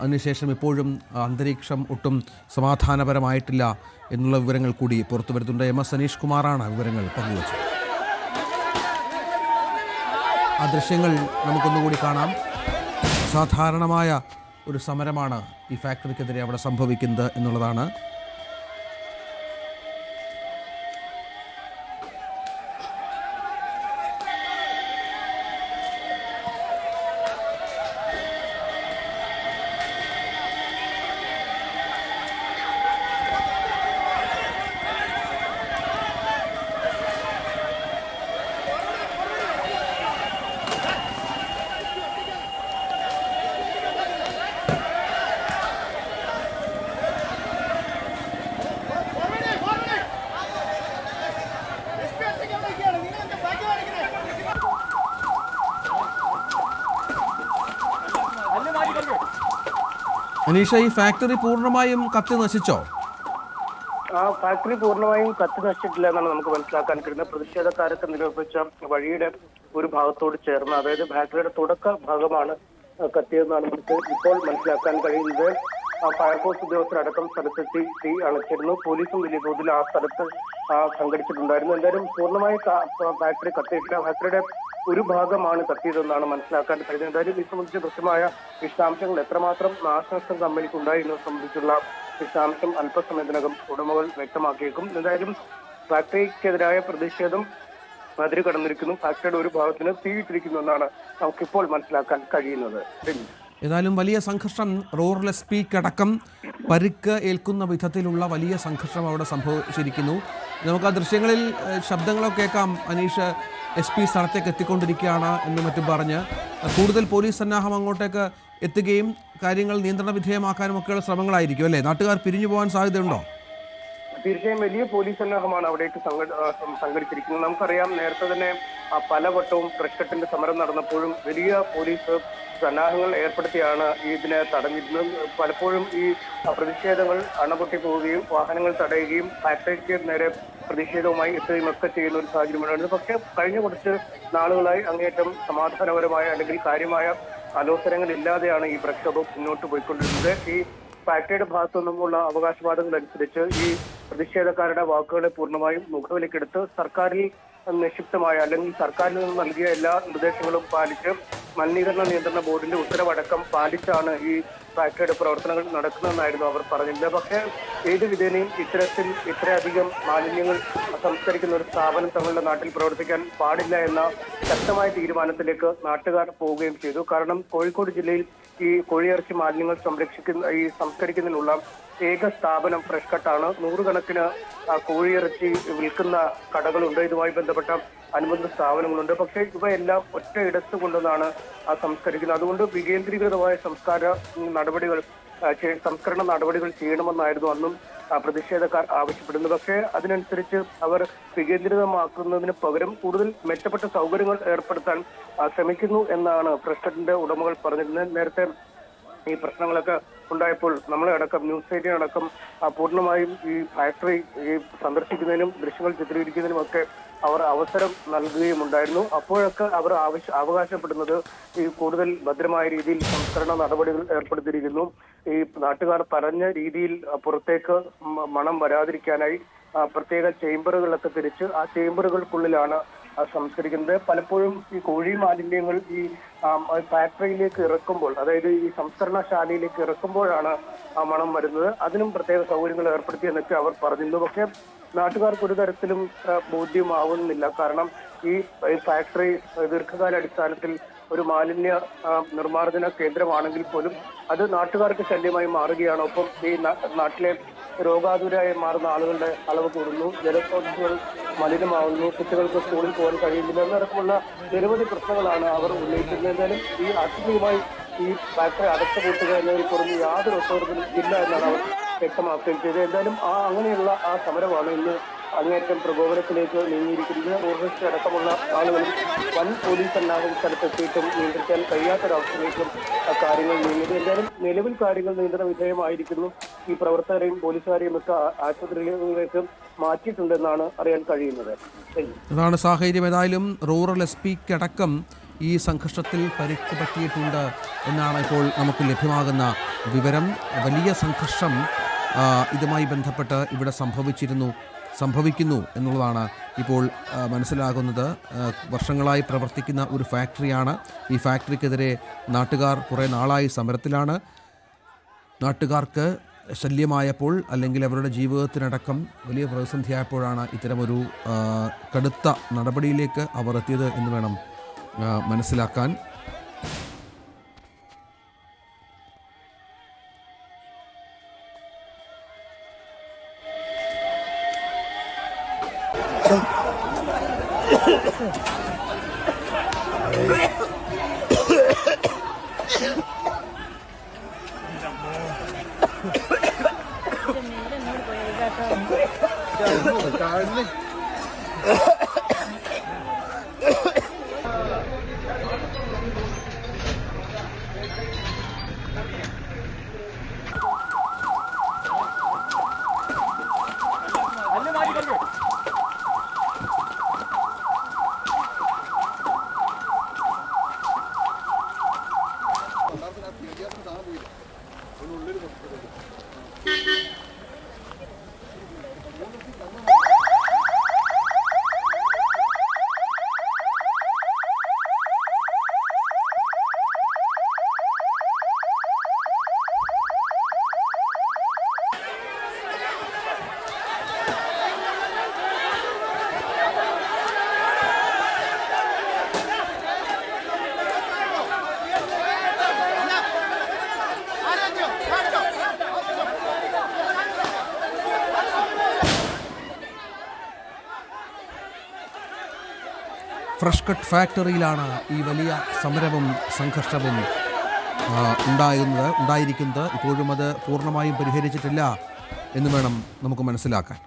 അതിനുശേഷം ഇപ്പോഴും അന്തരീക്ഷം ഒട്ടും സമാധാനപരമായിട്ടില്ല എന്നുള്ള വിവരങ്ങൾ കൂടി പുറത്തു വരുന്നുണ്ട്. MS അനീഷ് കുമാറാണ് വിവരങ്ങൾ പങ്കുവച്ചത്. ആ ദൃശ്യങ്ങൾ നമുക്കൊന്നുകൂടി കാണാം. സാധാരണമായ ഒരു സമരമാണ് ഈ ഫാക്ടറിക്കെതിരെ അവിടെ സംഭവിക്കുന്നത് എന്നുള്ളതാണ്. അനീഷ, ഈ ഫാക്ടറി പൂർണ്ണമായും കത്തി നശിച്ചോ? ആ ഫാക്ടറി പൂർണ്ണമായും കത്തി നശിച്ചിട്ടില്ല എന്നാണ് നമുക്ക് മനസ്സിലാക്കാൻ കഴിയുന്നത്. പ്രതിഷേധക്കാരൊക്കെ നിരോധിച്ച വഴിയുടെ ഒരു ഭാഗത്തോട് ചേർന്ന്, അതായത് ഫാക്ടറിയുടെ തുടക്ക ഭാഗമാണ് കത്തിയതെന്നാണ് നമുക്ക് ഇപ്പോൾ മനസ്സിലാക്കാൻ കഴിയുന്നത്. ഫയർഫോഴ്സ് ഉദ്യോഗസ്ഥരടക്കം സ്ഥലത്തെത്തി തീ അണച്ചിരുന്നു. പോലീസും വലിയ തോതിൽ ആ സ്ഥലത്ത് സംഘടിച്ചിട്ടുണ്ടായിരുന്നു. എന്തായാലും പൂർണ്ണമായി ഫാക്ടറി കത്തിയിട്ടില്ല. ഫാക്ടറിയുടെ ഒരു ഭാഗമാണ് കത്തിയതെന്നാണ് മനസ്സിലാക്കാൻ കഴിയുന്നത്. എന്തായാലും ഇത് സംബന്ധിച്ച് കൃത്യമായ വിശദാംശങ്ങൾ എത്രമാത്രം നാശനഷ്ടം കമ്പനിക്ക് ഉണ്ടായി എന്നത് സംബന്ധിച്ചുള്ള വിശദാംശം അല്പസമയത്തിനകം ഉടമകൾ വ്യക്തമാക്കിയേക്കും. എന്തായാലും ഫാക്ടറിക്കെതിരായ പ്രതിഷേധം അതിര് കടന്നിരിക്കുന്നു. ഫാക്ടറിയുടെ ഒരു ഭാഗത്തിന് തീയിട്ടിരിക്കുന്നു എന്നാണ് നമുക്കിപ്പോൾ മനസ്സിലാക്കാൻ കഴിയുന്നത്. ഏതായാലും വലിയ സംഘർഷം, റൂറൽ SP അടക്കം പരിക്ക് ഏൽക്കുന്ന വിധത്തിലുള്ള വലിയ സംഘർഷം അവിടെ സംഭവിച്ചിരിക്കുന്നു. നമുക്ക് ആ ദൃശ്യങ്ങളിൽ ശബ്ദങ്ങളൊക്കെ കേൾക്കാം. അനീഷ്, SP സ്ഥലത്തേക്ക് എത്തിക്കൊണ്ടിരിക്കുകയാണ് എന്ന് മറ്റും പറഞ്ഞ് കൂടുതൽ പോലീസ് സന്നാഹം അങ്ങോട്ടേക്ക് എത്തുകയും കാര്യങ്ങൾ നിയന്ത്രണ വിധേയമാക്കാനും ഒക്കെയുള്ള ശ്രമങ്ങളായിരിക്കും അല്ലേ? നാട്ടുകാർ പിരിഞ്ഞു പോകാൻ സാധ്യതയുണ്ടോ? തീർച്ചയായും വലിയ പോലീസ് സന്നാഹമാണ് അവിടേക്ക് സംഘടിച്ചിരിക്കുന്നത്. നമുക്കറിയാം, നേരത്തെ തന്നെ പലവട്ടവും ഫ്രഷ് കട്ടിന്റെ സമരം നടന്നപ്പോഴും വലിയ പോലീസ് സന്നാഹങ്ങൾ ഏർപ്പെടുത്തിയാണ് ഇതിനെ തടഞ്ഞിരുന്നത്. പലപ്പോഴും ഈ പ്രതിഷേധങ്ങൾ അണപൊട്ടി പോവുകയും വാഹനങ്ങൾ തടയുകയും ഫാക്ടറിക്ക് നേരെ പ്രതിഷേധവുമായി എത്തുകയും ഒക്കെ ചെയ്യുന്ന ഒരു സാഹചര്യമുണ്ടായിരുന്നു. പക്ഷേ കഴിഞ്ഞ കുറച്ച് നാളുകളായി അങ്ങേയറ്റം സമാധാനപരമായ അല്ലെങ്കിൽ കാര്യമായ ആലോചനകൾ ഇല്ലാതെയാണ് ഈ പ്രക്ഷോഭം മുന്നോട്ട് പോയിക്കൊണ്ടിരുന്നത്. ഈ ഫാക്ടറിയുടെ ഭാഗത്തു നിന്നുമുള്ള അവകാശവാദങ്ങൾ അനുസരിച്ച് ഈ പ്രതിഷേധക്കാരുടെ വാക്കുകളെ പൂർണ്ണമായും മുഖവിലേക്കെടുത്ത് സർക്കാരിൽ നിക്ഷിപ്തമായ അല്ലെങ്കിൽ സർക്കാരിൽ നിന്ന് നൽകിയ എല്ലാ നിർദ്ദേശങ്ങളും പാലിച്ച് മലിനീകരണ നിയന്ത്രണ ബോർഡിന്റെ ഉത്തരവടക്കം പാലിച്ചാണ് ഈ ഫാക്ടറിയുടെ പ്രവർത്തനങ്ങൾ നടക്കുന്നതെന്നായിരുന്നു അവർ പറഞ്ഞിരുന്നത്. പക്ഷേ ഏത് വിധേനയും ഇത്രയധികം മാലിന്യങ്ങൾ സംസ്കരിക്കുന്ന ഒരു സ്ഥാപനം തങ്ങളുടെ നാട്ടിൽ പ്രവർത്തിക്കാൻ പാടില്ല എന്ന ശക്തമായ തീരുമാനത്തിലേക്ക് നാട്ടുകാർ പോവുകയും ചെയ്തു. കാരണം കോഴിക്കോട് ജില്ലയിൽ ഈ കോഴിയിറച്ചി മാലിന്യങ്ങൾ സംസ്കരിക്കുന്നതിനുള്ള ഏക സ്ഥാപനം ഫ്രഷ് കട്ടാണ്. നൂറുകണക്കിന് കോഴിയിറച്ചി വിൽക്കുന്ന കടകളുണ്ട്, ഇതുമായി ബന്ധപ്പെട്ട അനുബന്ധ സ്ഥാപനങ്ങളുണ്ട്. പക്ഷേ ഇവയെല്ലാം ഒറ്റ ഇടത്ത് കൊണ്ടുവന്നാണ് സംസ്കരിക്കുന്നത്. അതുകൊണ്ട് വികേന്ദ്രീകൃതമായ സംസ്കരണ നടപടികൾ ചെയ്യണമെന്നായിരുന്നു അന്നും പ്രതിഷേധക്കാർ ആവശ്യപ്പെടുന്നത്. പക്ഷേ അതിനനുസരിച്ച് അവർ വികേന്ദ്രിതമാക്കുന്നതിന് പകരം കൂടുതൽ മെച്ചപ്പെട്ട സൗകര്യങ്ങൾ ഏർപ്പെടുത്താൻ ശ്രമിക്കുന്നു എന്നാണ് ഫ്രഷ് കട്ടിന്റെ ഉടമകൾ പറഞ്ഞിരുന്നത്. നേരത്തെ ഈ പ്രശ്നങ്ങളൊക്കെ ഉണ്ടായപ്പോൾ നമ്മളെ അടക്കം ന്യൂസ് 18 അടക്കം പൂർണ്ണമായും ഈ ഫാക്ടറി സന്ദർശിക്കുന്നതിനും ദൃശ്യങ്ങൾ ചിത്രീകരിക്കുന്നതിനും ഒക്കെ അവർ അവസരം നൽകുകയുമുണ്ടായിരുന്നു. അപ്പോഴൊക്കെ അവർ അവകാശപ്പെടുന്നത് ഈ കൂടുതൽ ഭദ്രമായ രീതിയിൽ സംസ്കരണ നടപടികൾ ഏർപ്പെടുത്തിയിരിക്കുന്നു. ഈ നാട്ടുകാർ പറഞ്ഞ രീതിയിൽ പുറത്തേക്ക് മണം വരാതിരിക്കാനായി പ്രത്യേക ചേംബറുകളൊക്കെ തിരിച്ച് ആ ചേംബറുകൾക്കുള്ളിലാണ് സംസ്കരിക്കുന്നത്. പലപ്പോഴും ഈ കോഴി മാലിന്യങ്ങൾ ഈ ഫാക്ടറിയിലേക്ക് ഇറക്കുമ്പോൾ, അതായത് ഈ സംസ്കരണശാലയിലേക്ക് ഇറക്കുമ്പോഴാണ് ആ മണം വരുന്നത്. അതിനും പ്രത്യേക സൗകര്യങ്ങൾ ഏർപ്പെടുത്തി എന്നൊക്കെ അവർ പറഞ്ഞിരുന്നു. പക്ഷേ നാട്ടുകാർക്ക് ഒരു തരത്തിലും ബോധ്യമാവുന്നില്ല. കാരണം ഈ ഫാക്ടറി ദീർഘകാല അടിസ്ഥാനത്തിൽ ഒരു മാലിന്യ നിർമ്മാർജ്ജന കേന്ദ്രമാണെങ്കിൽ പോലും അത് നാട്ടുകാർക്ക് ശല്യമായി മാറുകയാണ്. ഒപ്പം ഈ നാട്ടിലെ രോഗാതുരായി മാറുന്ന ആളുകളുടെ അളവ് കൂടുന്നു, ജലസ്രോതസ്സുകൾ മലിനമാവുന്നു, കുട്ടികൾക്ക് സ്കൂളിൽ പോകാൻ കഴിയുന്നില്ല എന്നടക്കമുള്ള നിരവധി പ്രശ്നങ്ങളാണ് അവർ ഉന്നയിക്കുന്നത്. എന്തായാലും ഈ ആശങ്കയുമായി ഈ ഫാക്ടറി അടച്ചുപൂട്ടുക എന്നതിൽ പുറമെ യാതൊരു ഒത്തുതീർപ്പും ഇല്ല എന്നാണ് അവർ വ്യക്തമാക്കുകയും ചെയ്തത്. എന്തായാലും അങ്ങനെയുള്ള ആ സമരമാണ് ഇന്ന് അങ്ങേറ്റം പ്രകോപനത്തിലേക്ക് നീങ്ങിയിരിക്കുന്നത്. റൂറലിസ്റ്റ് അടക്കമുള്ള ആളുകളും വൻ പോലീസ് സന്നാഹം സ്ഥലത്തെത്തിയിട്ടും നിയന്ത്രിക്കാൻ കഴിയാത്തൊരവസ്ഥയിലേക്കും കാര്യങ്ങൾ നീങ്ങിയത്. എന്തായാലും നിലവിൽ കാര്യങ്ങൾ നിയന്ത്രണ വിധേയമായിരിക്കുന്നു. ഈ പ്രവർത്തകരെയും പോലീസുകാരെയും ഒക്കെ ആശുപത്രികളിലേക്ക് മാറ്റിയിട്ടുണ്ടെന്നാണ് അറിയാൻ കഴിയുന്നത്. അതാണ് സാഹചര്യം. ഏതായാലും റൂറൽ SP അടക്കം ഈ സംഘർഷത്തിൽ പരിക്ക് പറ്റിയിട്ടുണ്ട് എന്നാണ് ഇപ്പോൾ നമുക്ക് ലഭ്യമാകുന്ന വിവരം. വലിയ സംഘർഷം ഇതുമായി ബന്ധപ്പെട്ട് ഇവിടെ സംഭവിക്കുന്നു എന്നുള്ളതാണ് ഇപ്പോൾ മനസ്സിലാകുന്നത്. വർഷങ്ങളായി പ്രവർത്തിക്കുന്ന ഒരു ഫാക്ടറിയാണ്. ഈ ഫാക്ടറിക്കെതിരെ നാട്ടുകാർ കുറേ നാളായി സമരത്തിലാണ്. നാട്ടുകാർക്ക് ശല്യമായപ്പോൾ അല്ലെങ്കിൽ അവരുടെ ജീവിതത്തിനടക്കം വലിയ പ്രതിസന്ധിയായപ്പോഴാണ് ഇത്തരമൊരു കടുത്ത നടപടിയിലേക്ക് അവർ എത്തിയത് എന്ന് വേണം മനസ്സിലാക്കാൻ. ഫ്രഷ് കട്ട് ഫാക്ടറിയിലാണ് ഈ വലിയ സമരവും സംഘർഷവും ഉണ്ടായിരിക്കുന്നത്. ഇപ്പോഴും അത് പൂർണ്ണമായും പരിഹരിച്ചിട്ടില്ല എന്ന് വേണം നമുക്ക് മനസ്സിലാക്കാൻ.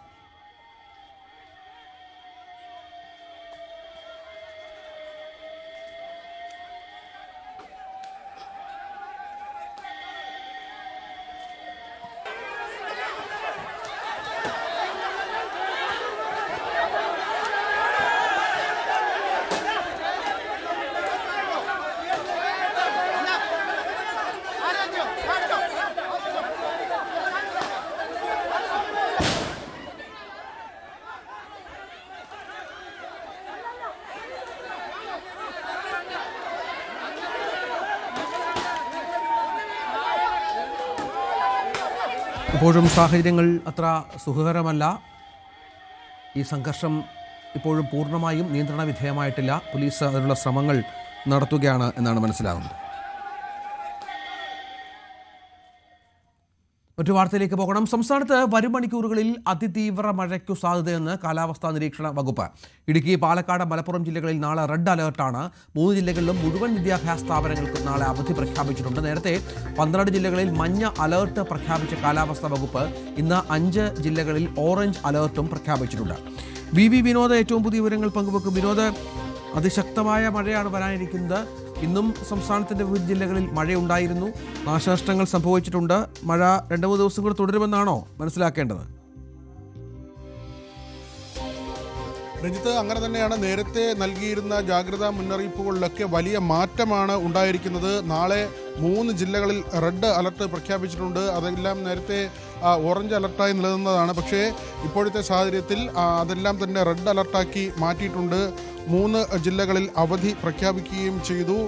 ഇപ്പോഴും സാഹചര്യങ്ങൾ അത്ര സുഖകരമല്ല. ഈ സംഘർഷം ഇപ്പോഴും പൂർണ്ണമായും നിയന്ത്രണ വിധേയമായിട്ടില്ല. പോലീസ് അതിനുള്ള ശ്രമങ്ങൾ നടത്തുകയാണ് എന്നാണ് മനസ്സിലാകുന്നത്. മറ്റു വാർത്തയിലേക്ക് പോകണം. സംസ്ഥാനത്ത് വരും മണിക്കൂറുകളിൽ അതിതീവ്ര മഴയ്ക്കു സാധ്യതയെന്ന് കാലാവസ്ഥാ നിരീക്ഷണ വകുപ്പ്. ഇടുക്കി, പാലക്കാട്, മലപ്പുറം ജില്ലകളിൽ നാളെ റെഡ് അലേർട്ടാണ്. 3 ജില്ലകളിലും മുഴുവൻ വിദ്യാഭ്യാസ സ്ഥാപനങ്ങൾക്ക് നാളെ അവധി പ്രഖ്യാപിച്ചിട്ടുണ്ട്. നേരത്തെ 12 ജില്ലകളിൽ മഞ്ഞ അലേർട്ട് പ്രഖ്യാപിച്ച കാലാവസ്ഥാ വകുപ്പ് ഇന്ന് 5 ജില്ലകളിൽ ഓറഞ്ച് അലേർട്ടും പ്രഖ്യാപിച്ചിട്ടുണ്ട്. വി വിനോദ് ഏറ്റവും പുതിയ വിവരങ്ങൾ പങ്കുവെക്കും. വിനോദ്, അതിശക്തമായ മഴയാണ് വരാനിരിക്കുന്നത്. ഇന്നും സംസ്ഥാനത്തിന്റെ വിവിധ ജില്ലകളിൽ മഴയുണ്ടായിരുന്നു, നാശനഷ്ടങ്ങൾ സംഭവിച്ചിട്ടുണ്ട്. മഴ 2-3 ദിവസം കൂടി തുടരുമെന്നാണോ മനസ്സിലാക്കേണ്ടത്? രഞ്ജിത്ത്, അങ്ങനെ തന്നെയാണ്. നേരത്തെ നൽകിയിരുന്ന ജാഗ്രതാ മുന്നറിയിപ്പുകളിലൊക്കെ വലിയ മാറ്റമാണ് ഉണ്ടായിരിക്കുന്നത്. നാളെ 3 ജില്ലകളിൽ റെഡ് അലർട്ട് പ്രഖ്യാപിച്ചിട്ടുണ്ട്. അതെല്ലാം നേരത്തെ ഓറഞ്ച് അലർട്ടായി നിലനിന്നതാണ്. പക്ഷേ ഇപ്പോഴത്തെ സാഹചര്യത്തിൽ അതെല്ലാം തന്നെ റെഡ് അലർട്ടാക്കി മാറ്റിയിട്ടുണ്ട്. 3 ജില്ലകളിൽ അവധി പ്രഖ്യാപിക്കുകയും ചെയ്തു.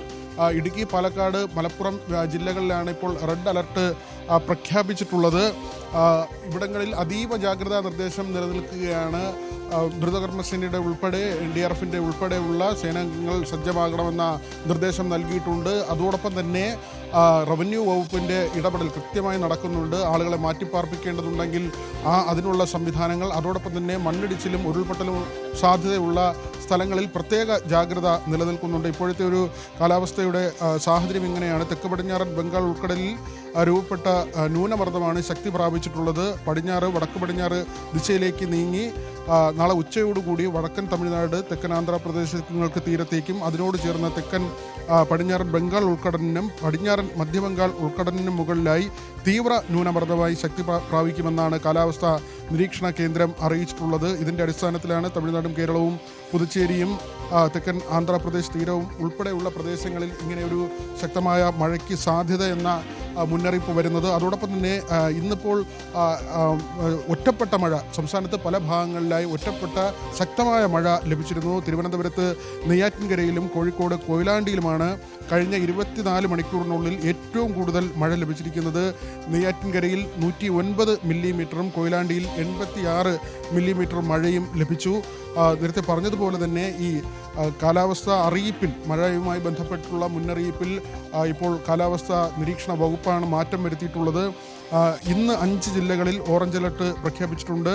ഇടുക്കി, പാലക്കാട്, മലപ്പുറം ജില്ലകളിലാണ് ഇപ്പോൾ റെഡ് അലർട്ട് പ്രഖ്യാപിച്ചിട്ടുള്ളത്. ഇവിടങ്ങളിൽ അതീവ ജാഗ്രതാ നിർദ്ദേശം നിലനിൽക്കുകയാണ്. ദ്രുതകർമ്മസേനയുടെ ഉൾപ്പെടെ NDRFിൻ്റെ ഉൾപ്പെടെയുള്ള സേനാംഗങ്ങൾ സജ്ജമാകണമെന്ന നിർദ്ദേശം നൽകിയിട്ടുണ്ട്. അതോടൊപ്പം തന്നെ റവന്യൂ വകുപ്പിൻ്റെ ഇടപെടൽ കൃത്യമായി നടക്കുന്നുണ്ട്. ആളുകളെ മാറ്റിപ്പാർപ്പിക്കേണ്ടതുണ്ടെങ്കിൽ അതിനുള്ള സംവിധാനങ്ങൾ, അതോടൊപ്പം തന്നെ മണ്ണിടിച്ചിലും ഉരുൾപൊട്ടലും സാധ്യതയുള്ള സ്ഥലങ്ങളിൽ പ്രത്യേക ജാഗ്രത നിലനിൽക്കുന്നുണ്ട്. ഇപ്പോഴത്തെ ഒരു കാലാവസ്ഥയുടെ സാഹചര്യം ഇങ്ങനെയാണ്. തെക്ക് പടിഞ്ഞാറൻ ബംഗാൾ ഉൾക്കടലിൽ രൂപപ്പെട്ട ന്യൂനമർദ്ദമാണ് ശക്തി പ്രാപിച്ചിട്ടുള്ളത്. പടിഞ്ഞാറ്, വടക്ക് പടിഞ്ഞാറ് ദിശയിലേക്ക് നീങ്ങി നാളെ ഉച്ചയോടുകൂടി വടക്കൻ തമിഴ്നാട്, തെക്കൻ ആന്ധ്രാപ്രദേശങ്ങൾക്ക് തീരത്തേക്കും അതിനോട് ചേർന്ന തെക്കൻ പടിഞ്ഞാറൻ ബംഗാൾ ഉൾക്കടലിനും പടിഞ്ഞാറൻ മധ്യബംഗാൾ ഉൾക്കടലിനും മുകളിലായി തീവ്ര ന്യൂനമർദ്ദമായി ശക്തി പ്രാപിക്കുമെന്നാണ് കാലാവസ്ഥാ നിരീക്ഷണ കേന്ദ്രം അറിയിച്ചിട്ടുള്ളത്. ഇതിൻ്റെ അടിസ്ഥാനത്തിലാണ് തമിഴ്നാടും കേരളവും പുതുച്ചേരിയും തെക്കൻ ആന്ധ്രാപ്രദേശ് തീരവും ഉൾപ്പെടെയുള്ള പ്രദേശങ്ങളിൽ ഇങ്ങനെയൊരു ശക്തമായ മഴയ്ക്ക് സാധ്യത എന്ന മുന്നറിയിപ്പ് വരുന്നത്. അതോടൊപ്പം തന്നെ ഇന്നിപ്പോൾ ഒറ്റപ്പെട്ട മഴ സംസ്ഥാനത്ത് പല ഭാഗങ്ങളിലായി ഒറ്റപ്പെട്ട ശക്തമായ മഴ ലഭിച്ചിരുന്നു. തിരുവനന്തപുരത്ത് നെയ്യാറ്റിൻകരയിലും കോഴിക്കോട് കൊയിലാണ്ടിയിലുമാണ് കഴിഞ്ഞ 24 മണിക്കൂറിനുള്ളിൽ ഏറ്റവും കൂടുതൽ മഴ ലഭിച്ചിരിക്കുന്നത്. നെയ്യാറ്റിൻകരയിൽ 109 മില്ലിമീറ്ററും കൊയിലാണ്ടിയിൽ 86 മില്ലിമീറ്റർ മഴയും ലഭിച്ചു. നേരത്തെ പറഞ്ഞതുപോലെ തന്നെ ഈ കാലാവസ്ഥാ അറിയിപ്പിൽ, മഴയുമായി ബന്ധപ്പെട്ടുള്ള മുന്നറിയിപ്പിൽ ഇപ്പോൾ കാലാവസ്ഥാ നിരീക്ഷണ വകുപ്പാണ് മാറ്റം വരുത്തിയിട്ടുള്ളത്. ഇന്ന് 5 ജില്ലകളിൽ ഓറഞ്ച് അലർട്ട് പ്രഖ്യാപിച്ചിട്ടുണ്ട്.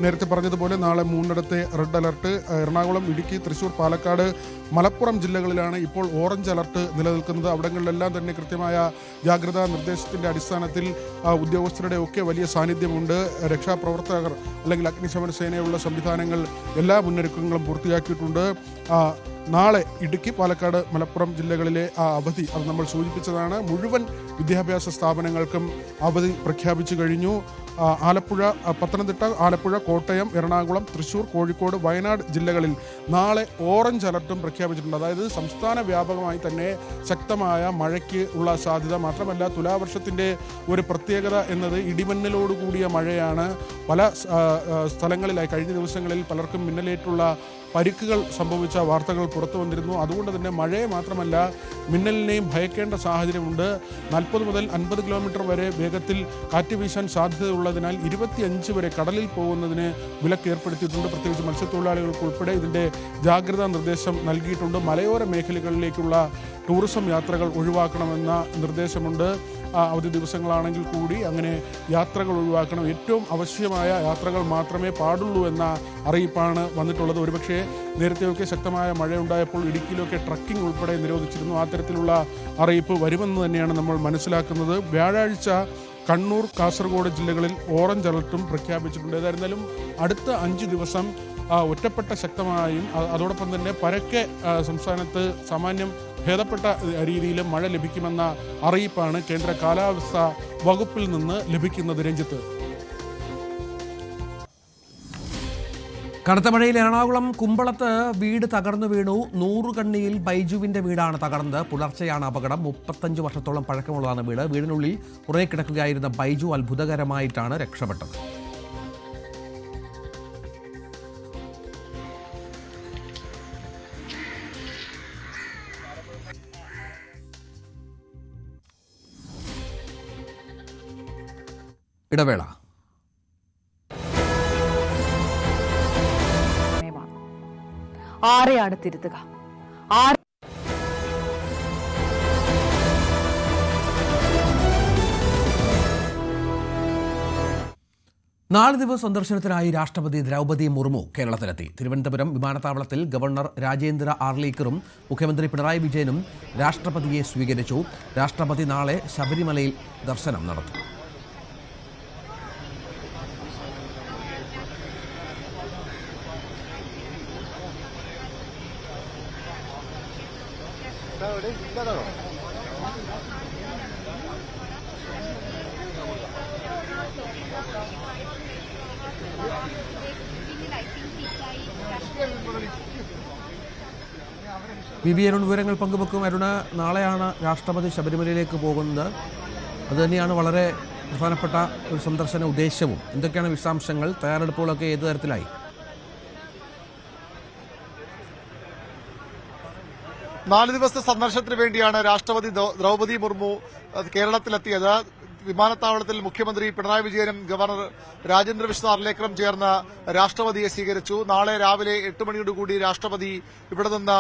നേരത്തെ പറഞ്ഞതുപോലെ നാളെ 3 റെഡ് അലർട്ട്. എറണാകുളം, ഇടുക്കി, തൃശ്ശൂർ, പാലക്കാട്, മലപ്പുറം ജില്ലകളിലാണ് ഇപ്പോൾ ഓറഞ്ച് അലർട്ട് നിലനിൽക്കുന്നത്. അവിടങ്ങളിലെല്ലാം തന്നെ കൃത്യമായ ജാഗ്രതാ നിർദ്ദേശത്തിൻ്റെ അടിസ്ഥാനത്തിൽ ഉദ്യോഗസ്ഥരുടെ ഒക്കെ വലിയ സാന്നിധ്യമുണ്ട്. രക്ഷാപ്രവർത്തകർ അല്ലെങ്കിൽ അഗ്നിശമന സേനയുള്ള സംവിധാനങ്ങൾ എല്ലാ മുന്നൊരുക്കങ്ങളും പൂർത്തിയാക്കിയിട്ടുണ്ട്. നാളെ ഇടുക്കി, പാലക്കാട്, മലപ്പുറം ജില്ലകളിലെ അവധി അത് നമ്മൾ സൂചിപ്പിച്ചതാണ്. മുഴുവൻ വിദ്യാഭ്യാസ സ്ഥാപനങ്ങൾക്കും അവധി പ്രഖ്യാപിച്ചു കഴിഞ്ഞു. ആലപ്പുഴ, പത്തനംതിട്ട, ആലപ്പുഴ, കോട്ടയം, എറണാകുളം, തൃശ്ശൂർ, കോഴിക്കോട്, വയനാട് ജില്ലകളിൽ നാളെ ഓറഞ്ച് അലർട്ടും പ്രഖ്യാപിച്ചിട്ടുണ്ട്. അതായത് സംസ്ഥാന വ്യാപകമായി തന്നെ ശക്തമായ മഴയ്ക്ക് ഉള്ള സാധ്യത. മാത്രമല്ല തുലാവർഷത്തിൻ്റെ ഒരു പ്രത്യേകത എന്നത് ഇടിമിന്നലോടുകൂടിയ മഴയാണ്. പല സ്ഥലങ്ങളിലായി കഴിഞ്ഞ ദിവസങ്ങളിൽ പലർക്കും മിന്നലേറ്റുള്ള പരിക്കുകൾ സംഭവിച്ച വാർത്തകൾ പുറത്തു വന്നിരുന്നു. അതുകൊണ്ട് തന്നെ മഴയെ മാത്രമല്ല മിന്നലിനെയും ഭയക്കേണ്ട സാഹചര്യമുണ്ട്. 40 മുതൽ 50 കിലോമീറ്റർ വരെ വേഗത്തിൽ കാറ്റ് വീശാൻ സാധ്യതയുള്ളതിനാൽ 25 വരെ കടലിൽ പോകുന്നതിന് വിലക്ക് ഏർപ്പെടുത്തിയിട്ടുണ്ട്. പ്രത്യേകിച്ച് മത്സ്യത്തൊഴിലാളികൾക്ക് ഉൾപ്പെടെ ഇതിൻ്റെ ജാഗ്രതാ നിർദ്ദേശം നൽകിയിട്ടുണ്ട്. മലയോര മേഖലകളിലേക്കുള്ള ടൂറിസം യാത്രകൾ ഒഴിവാക്കണമെന്ന നിർദ്ദേശമുണ്ട്. അവധി ദിവസങ്ങളാണെങ്കിൽ കൂടി അങ്ങനെ യാത്രകൾ ഒഴിവാക്കണം. ഏറ്റവും ആവശ്യമായ യാത്രകൾ മാത്രമേ പാടുള്ളൂ എന്ന അറിയിപ്പാണ് വന്നിട്ടുള്ളത്. ഒരുപക്ഷെ നേരത്തെയൊക്കെ ശക്തമായ മഴയുണ്ടായപ്പോൾ ഇടുക്കിയിലൊക്കെ ട്രക്കിംഗ് ഉൾപ്പെടെ നിരോധിച്ചിരുന്നു. ആ തരത്തിലുള്ള അറിയിപ്പ് വരുമെന്ന് തന്നെയാണ് നമ്മൾ മനസ്സിലാക്കുന്നത്. വ്യാഴാഴ്ച കണ്ണൂർ, കാസർഗോഡ് ജില്ലകളിൽ ഓറഞ്ച് അലർട്ടും പ്രഖ്യാപിച്ചിട്ടുണ്ട്. ഏതായിരുന്നാലും അടുത്ത 5 ദിവസം ഒറ്റപ്പെട്ട ശക്തമായും അതോടൊപ്പം തന്നെ പരക്കെ സംസ്ഥാനത്ത് സാമാന്യം ഭേദപ്പെട്ട രീതിയിൽ മഴ ലഭിക്കുമെന്ന അറിയിപ്പാണ് കേന്ദ്ര കാലാവസ്ഥാ വകുപ്പിൽ നിന്ന് ലഭിക്കുന്നത്. രഞ്ജിത്ത്, കനത്ത മഴയിൽ എറണാകുളം കുമ്പളത്ത് വീട് തകർന്നു വീണു. 100 കണ്ണിയിൽ ബൈജുവിന്റെ വീടാണ് തകർന്നത്. പുലർച്ചെയാണ് അപകടം. 35 വർഷത്തോളം പഴക്കമുള്ളതാണ് വീട്. വീടിനുള്ളിൽ ഉറങ്ങിക്കിടക്കുകയായിരുന്ന ബൈജു അത്ഭുതകരമായിട്ടാണ് രക്ഷപ്പെട്ടത്. ഇടവേള. ആരെയാണ് തിരുത്തുക? 4 ദിവസ സന്ദർശനത്തിനായി രാഷ്ട്രപതി ദ്രൗപദി മുർമു കേരളത്തിലെത്തി. തിരുവനന്തപുരം വിമാനത്താവളത്തിൽ ഗവർണർ രാജേന്ദ്ര ആർലേക്കറും മുഖ്യമന്ത്രി പിണറായി വിജയനും രാഷ്ട്രപതിയെ സ്വീകരിച്ചു. രാഷ്ട്രപതി നാളെ ശബരിമലയിൽ ദർശനം നടത്തും. വി അരുൺ വിവരങ്ങൾ പങ്കുവെക്കും. അരുണ്, നാളെയാണ് രാഷ്ട്രപതി ശബരിമലയിലേക്ക് പോകുന്നത്. അതുതന്നെയാണ് വളരെ പ്രധാനപ്പെട്ട ഒരു സന്ദർശന ഉദ്ദേശവും. എന്തൊക്കെയാണ് വിശദാംശങ്ങൾ? തയ്യാറെടുപ്പുകളൊക്കെ ഏത് തരത്തിലായി? 4 ദിവസത്തെ സന്ദർശനത്തിന് വേണ്ടിയാണ് രാഷ്ട്രപതി ദ്രൗപദി മുർമു കേരളത്തിലെത്തിയത്. വിമാനത്താവളത്തിൽ മുഖ്യമന്ത്രി പിണറായി വിജയനും ഗവർണർ രാജേന്ദ്ര വിശ്വനാഥ് ആർലേക്കറും ചേർന്ന് രാഷ്ട്രപതിയെ സ്വീകരിച്ചു. നാളെ രാവിലെ 8 മണിയോടുകൂടി രാഷ്ട്രപതി ഇവിടെ നിന്ന്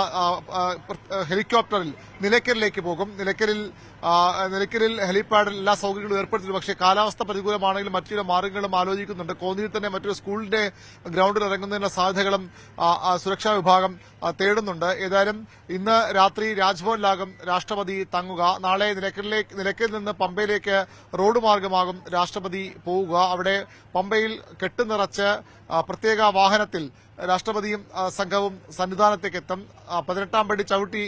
ഹെലികോപ്റ്ററിൽ നിലയ്ക്കലിലേക്ക് പോകും. നിലയ്ക്കലിൽ ഹെലിപാഡിൽ എല്ലാ സൌകര്യങ്ങളും ഏർപ്പെടുത്തിയിരുന്നു. പക്ഷേ കാലാവസ്ഥ പ്രതികൂലമാണെങ്കിലും മറ്റു ചില മാർഗ്ഗങ്ങളും ആലോചിക്കുന്നുണ്ട്. കോന്നിയിൽ തന്നെ മറ്റൊരു സ്കൂളിന്റെ ഗ്രൌണ്ടിൽ ഇറങ്ങുന്നതിനുള്ള സാധ്യതകളും സുരക്ഷാ വിഭാഗം തേടുന്നുണ്ട്. ഏതായാലും ഇന്ന് രാത്രി രാജ്ഭവനിലാകും രാഷ്ട്രപതി തങ്ങുക. നാളെ നിലയ്ക്കലിൽ നിന്ന് പമ്പയിലേക്ക് റോഡ് മാർഗമാകും രാഷ്ട്രപതി പോവുക. അവിടെ പമ്പയിൽ കെട്ടുനിറച്ച് പ്രത്യേക വാഹനത്തിൽ രാഷ്ട്രപതിയും സംഘവും സന്നിധാനത്തേക്ക് എത്തും. 18-ാം പടി ചവിട്ടി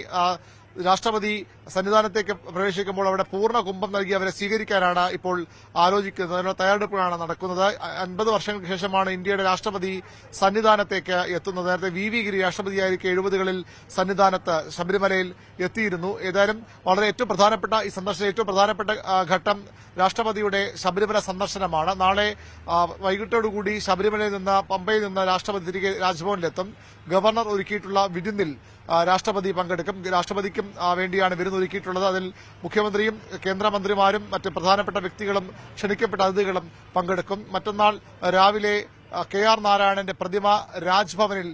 രാഷ്ട്രപതി സന്നിധാനത്തേക്ക് പ്രവേശിക്കുമ്പോൾ അവിടെ പൂർണ്ണ കുംഭം നൽകി അവരെ സ്വീകരിക്കാനാണ് ഇപ്പോൾ ആലോചിക്കുന്നത്. അതിനുള്ള തയ്യാറെടുപ്പുകളാണ് നടക്കുന്നത്. 50 വർഷങ്ങൾക്ക് ശേഷമാണ് ഇന്ത്യയുടെ രാഷ്ട്രപതി സന്നിധാനത്തേക്ക് എത്തുന്നത്. നേരത്തെ വി ഗിരി രാഷ്ട്രപതിയായിരിക്കെ 70കളിൽ സന്നിധാനത്ത് ശബരിമലയിൽ എത്തിയിരുന്നു. ഏതായാലും വളരെ ഏറ്റവും പ്രധാനപ്പെട്ട ഈ സന്ദർശനം ഏറ്റവും പ്രധാനപ്പെട്ട ഘട്ടം രാഷ്ട്രപതിയുടെ ശബരിമല സന്ദർശനമാണ്. നാളെ വൈകിട്ടോടുകൂടി ശബരിമലയിൽ നിന്ന് പമ്പയിൽ നിന്ന് രാഷ്ട്രപതി തിരികെ രാജ്ഭവനിലെത്തും. ഗവർണർ ഒരുക്കിയിട്ടുള്ള വിരുന്നിൽ രാഷ്ട്രപതി പങ്കെടുക്കും. രാഷ്ട്രപതിക്കും വേണ്ടിയാണ് വിരുന്നൊരുക്കിയിട്ടുള്ളത്. അതിൽ മുഖ്യമന്ത്രിയും കേന്ദ്രമന്ത്രിമാരും മറ്റ് പ്രധാനപ്പെട്ട വ്യക്തികളും ക്ഷണിക്കപ്പെട്ട അതിഥികളും പങ്കെടുക്കും. മറ്റന്നാൾ രാവിലെ KR നാരായണന്റെ പ്രതിമ രാജ്ഭവനിൽ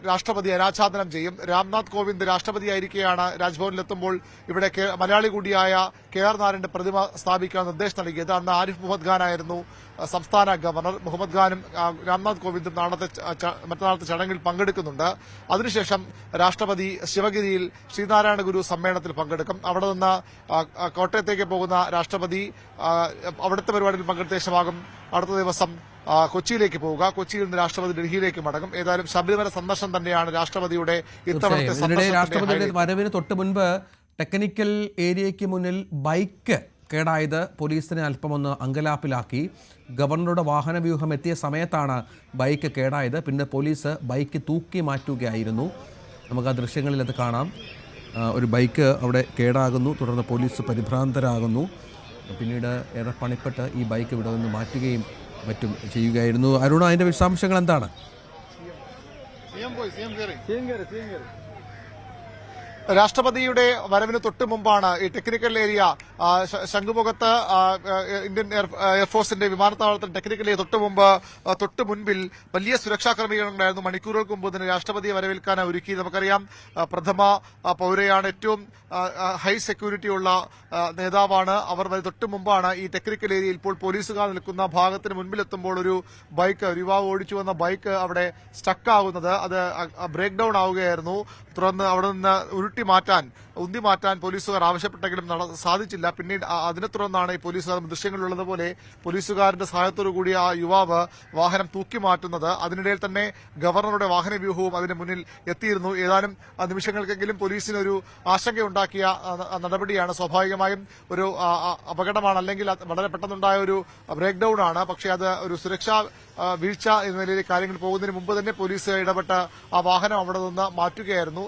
രാഷ്ട്രപതി അനാച്ഛാദനം ചെയ്യും. രാംനാഥ് കോവിന്ദ് രാഷ്ട്രപതിയായിരിക്കെയാണ് രാജ്ഭവനിലെത്തുമ്പോൾ ഇവിടെ മലയാളി കൂടിയായ KR നാരായണന്റെ പ്രതിമ സ്ഥാപിക്കാൻ നിർദ്ദേശം നൽകിയത്. അന്ന് ആരിഫ് മുഹമ്മദ് ഖാനായിരുന്നു സംസ്ഥാന ഗവർണർ. മുഹമ്മദ് ഖാനും രാംനാഥ് കോവിന്ദും മറ്റന്നാളത്തെ ചടങ്ങിൽ പങ്കെടുക്കുന്നുണ്ട്. അതിനുശേഷം രാഷ്ട്രപതി ശിവഗിരിയിൽ ശ്രീനാരായണ ഗുരു സമ്മേളനത്തിൽ പങ്കെടുക്കും. അവിടെ നിന്ന് കോട്ടയത്തേക്ക് പോകുന്ന രാഷ്ട്രപതി അവിടുത്തെ പരിപാടിയിൽ പങ്കെടുത്ത ശേഷമാകും അടുത്ത ദിവസം കൊച്ചിയിലേക്ക് പോവുക. കൊച്ചിയിൽ നിന്ന് രാഷ്ട്രപതി ഡൽഹിയിലേക്ക് മടങ്ങും. ഏതായാലും ശബരിമല സന്ദർശനം തന്നെയാണ് രാഷ്ട്രപതിയുടെ ഇത്തവണത്തെ രാഷ്ട്രപതിയുടെ വരവിന് തൊട്ട് മുൻപ് ടെക്നിക്കൽ ഏരിയയ്ക്ക് മുന്നിൽ ബൈക്ക് കേടായത് പോലീസിനെ അല്പമൊന്ന് അങ്കലാപ്പിലാക്കി. ഗവർണറുടെ വാഹനവ്യൂഹം എത്തിയ സമയത്താണ് ബൈക്ക് കേടായത്. പിന്നെ പോലീസ് ബൈക്ക് തൂക്കി മാറ്റുകയായിരുന്നു. നമുക്ക് ആ ദൃശ്യങ്ങളിൽ അത് കാണാം. ഒരു ബൈക്ക് അവിടെ കേടാകുന്നു. തുടർന്ന് പോലീസ് പരിഭ്രാന്തരാകുന്നു. പിന്നീട് ഏറെ പണിപ്പെട്ട് ഈ ബൈക്ക് ഇവിടെ നിന്ന് മാറ്റുകയും മറ്റും ചെയ്യുകയായിരുന്നു. അരുണ, അതിന്റെ വിശദാംശങ്ങൾ എന്താണ്? രാഷ്ട്രപതിയുടെ വരവിന് തൊട്ട് മുമ്പാണ് ഈ ടെക്നിക്കൽ ഏരിയ ശംഖുമുഖത്ത് ഇന്ത്യൻ എയർഫോഴ്സിന്റെ വിമാനത്താവളത്തിൽ ടെക്നിക്കൽ ഏരിയ തൊട്ട് മുൻപിൽ വലിയ സുരക്ഷാ ക്രമീകരണങ്ങളായിരുന്നു മണിക്കൂറുകൾക്ക് മുമ്പ് തന്നെ രാഷ്ട്രപതിയെ വരവേൽക്കാൻ ഒരുക്കി. നമുക്കറിയാം, പ്രഥമ പൗരയാണ്, ഏറ്റവും ഹൈ സെക്യൂരിറ്റി ഉള്ള നേതാവാണ് അവർ. തൊട്ട് മുമ്പാണ് ഈ ടെക്നിക്കൽ ഏരിയയിൽ ഇപ്പോൾ പോലീസുകാർ നിൽക്കുന്ന ഭാഗത്തിന് മുൻപിലെത്തുമ്പോൾ ഒരു യുവാവ് ഓടിച്ചു വന്ന ബൈക്ക് അവിടെ സ്റ്റക്കാകുന്നത്. അത് ബ്രേക്ക് ഡൌൺ ആവുകയായിരുന്നു. തുടർന്ന് അവിടെ നിന്ന് ഉന്തി മാറ്റാൻ പോലീസുകാർ ആവശ്യപ്പെട്ടെങ്കിലും സാധിച്ചില്ല. പിന്നീട് അതിനെ തുടർന്നാണ് ഈ പോലീസുകാർ ദൃശ്യങ്ങളിലുള്ളതുപോലെ പോലീസുകാരുടെ സഹായത്തോടു കൂടി ആ യുവാവ് വാഹനം തൂക്കി മാറ്റുന്നത്. അതിനിടയിൽ തന്നെ ഗവർണറുടെ വാഹനവ്യൂഹവും അതിന് മുന്നിൽ എത്തിയിരുന്നു. ഏതാനും നിമിഷങ്ങൾക്കെങ്കിലും പോലീസിനൊരു ആശങ്കയുണ്ടാക്കിയ നടപടിയാണ്. സ്വാഭാവികമായും ഒരു അപകടമാണ്, അല്ലെങ്കിൽ വളരെ പെട്ടെന്നുണ്ടായ ഒരു ബ്രേക്ക് ഡൌൺ ആണ്. പക്ഷേ അത് ഒരു സുരക്ഷാ വീഴ്ച എന്ന നിലയിൽ കാര്യങ്ങൾ പോകുന്നതിന് മുമ്പ് തന്നെ പോലീസ് ഇടപെട്ട് ആ വാഹനം അവിടെ നിന്ന് മാറ്റുകയായിരുന്നു.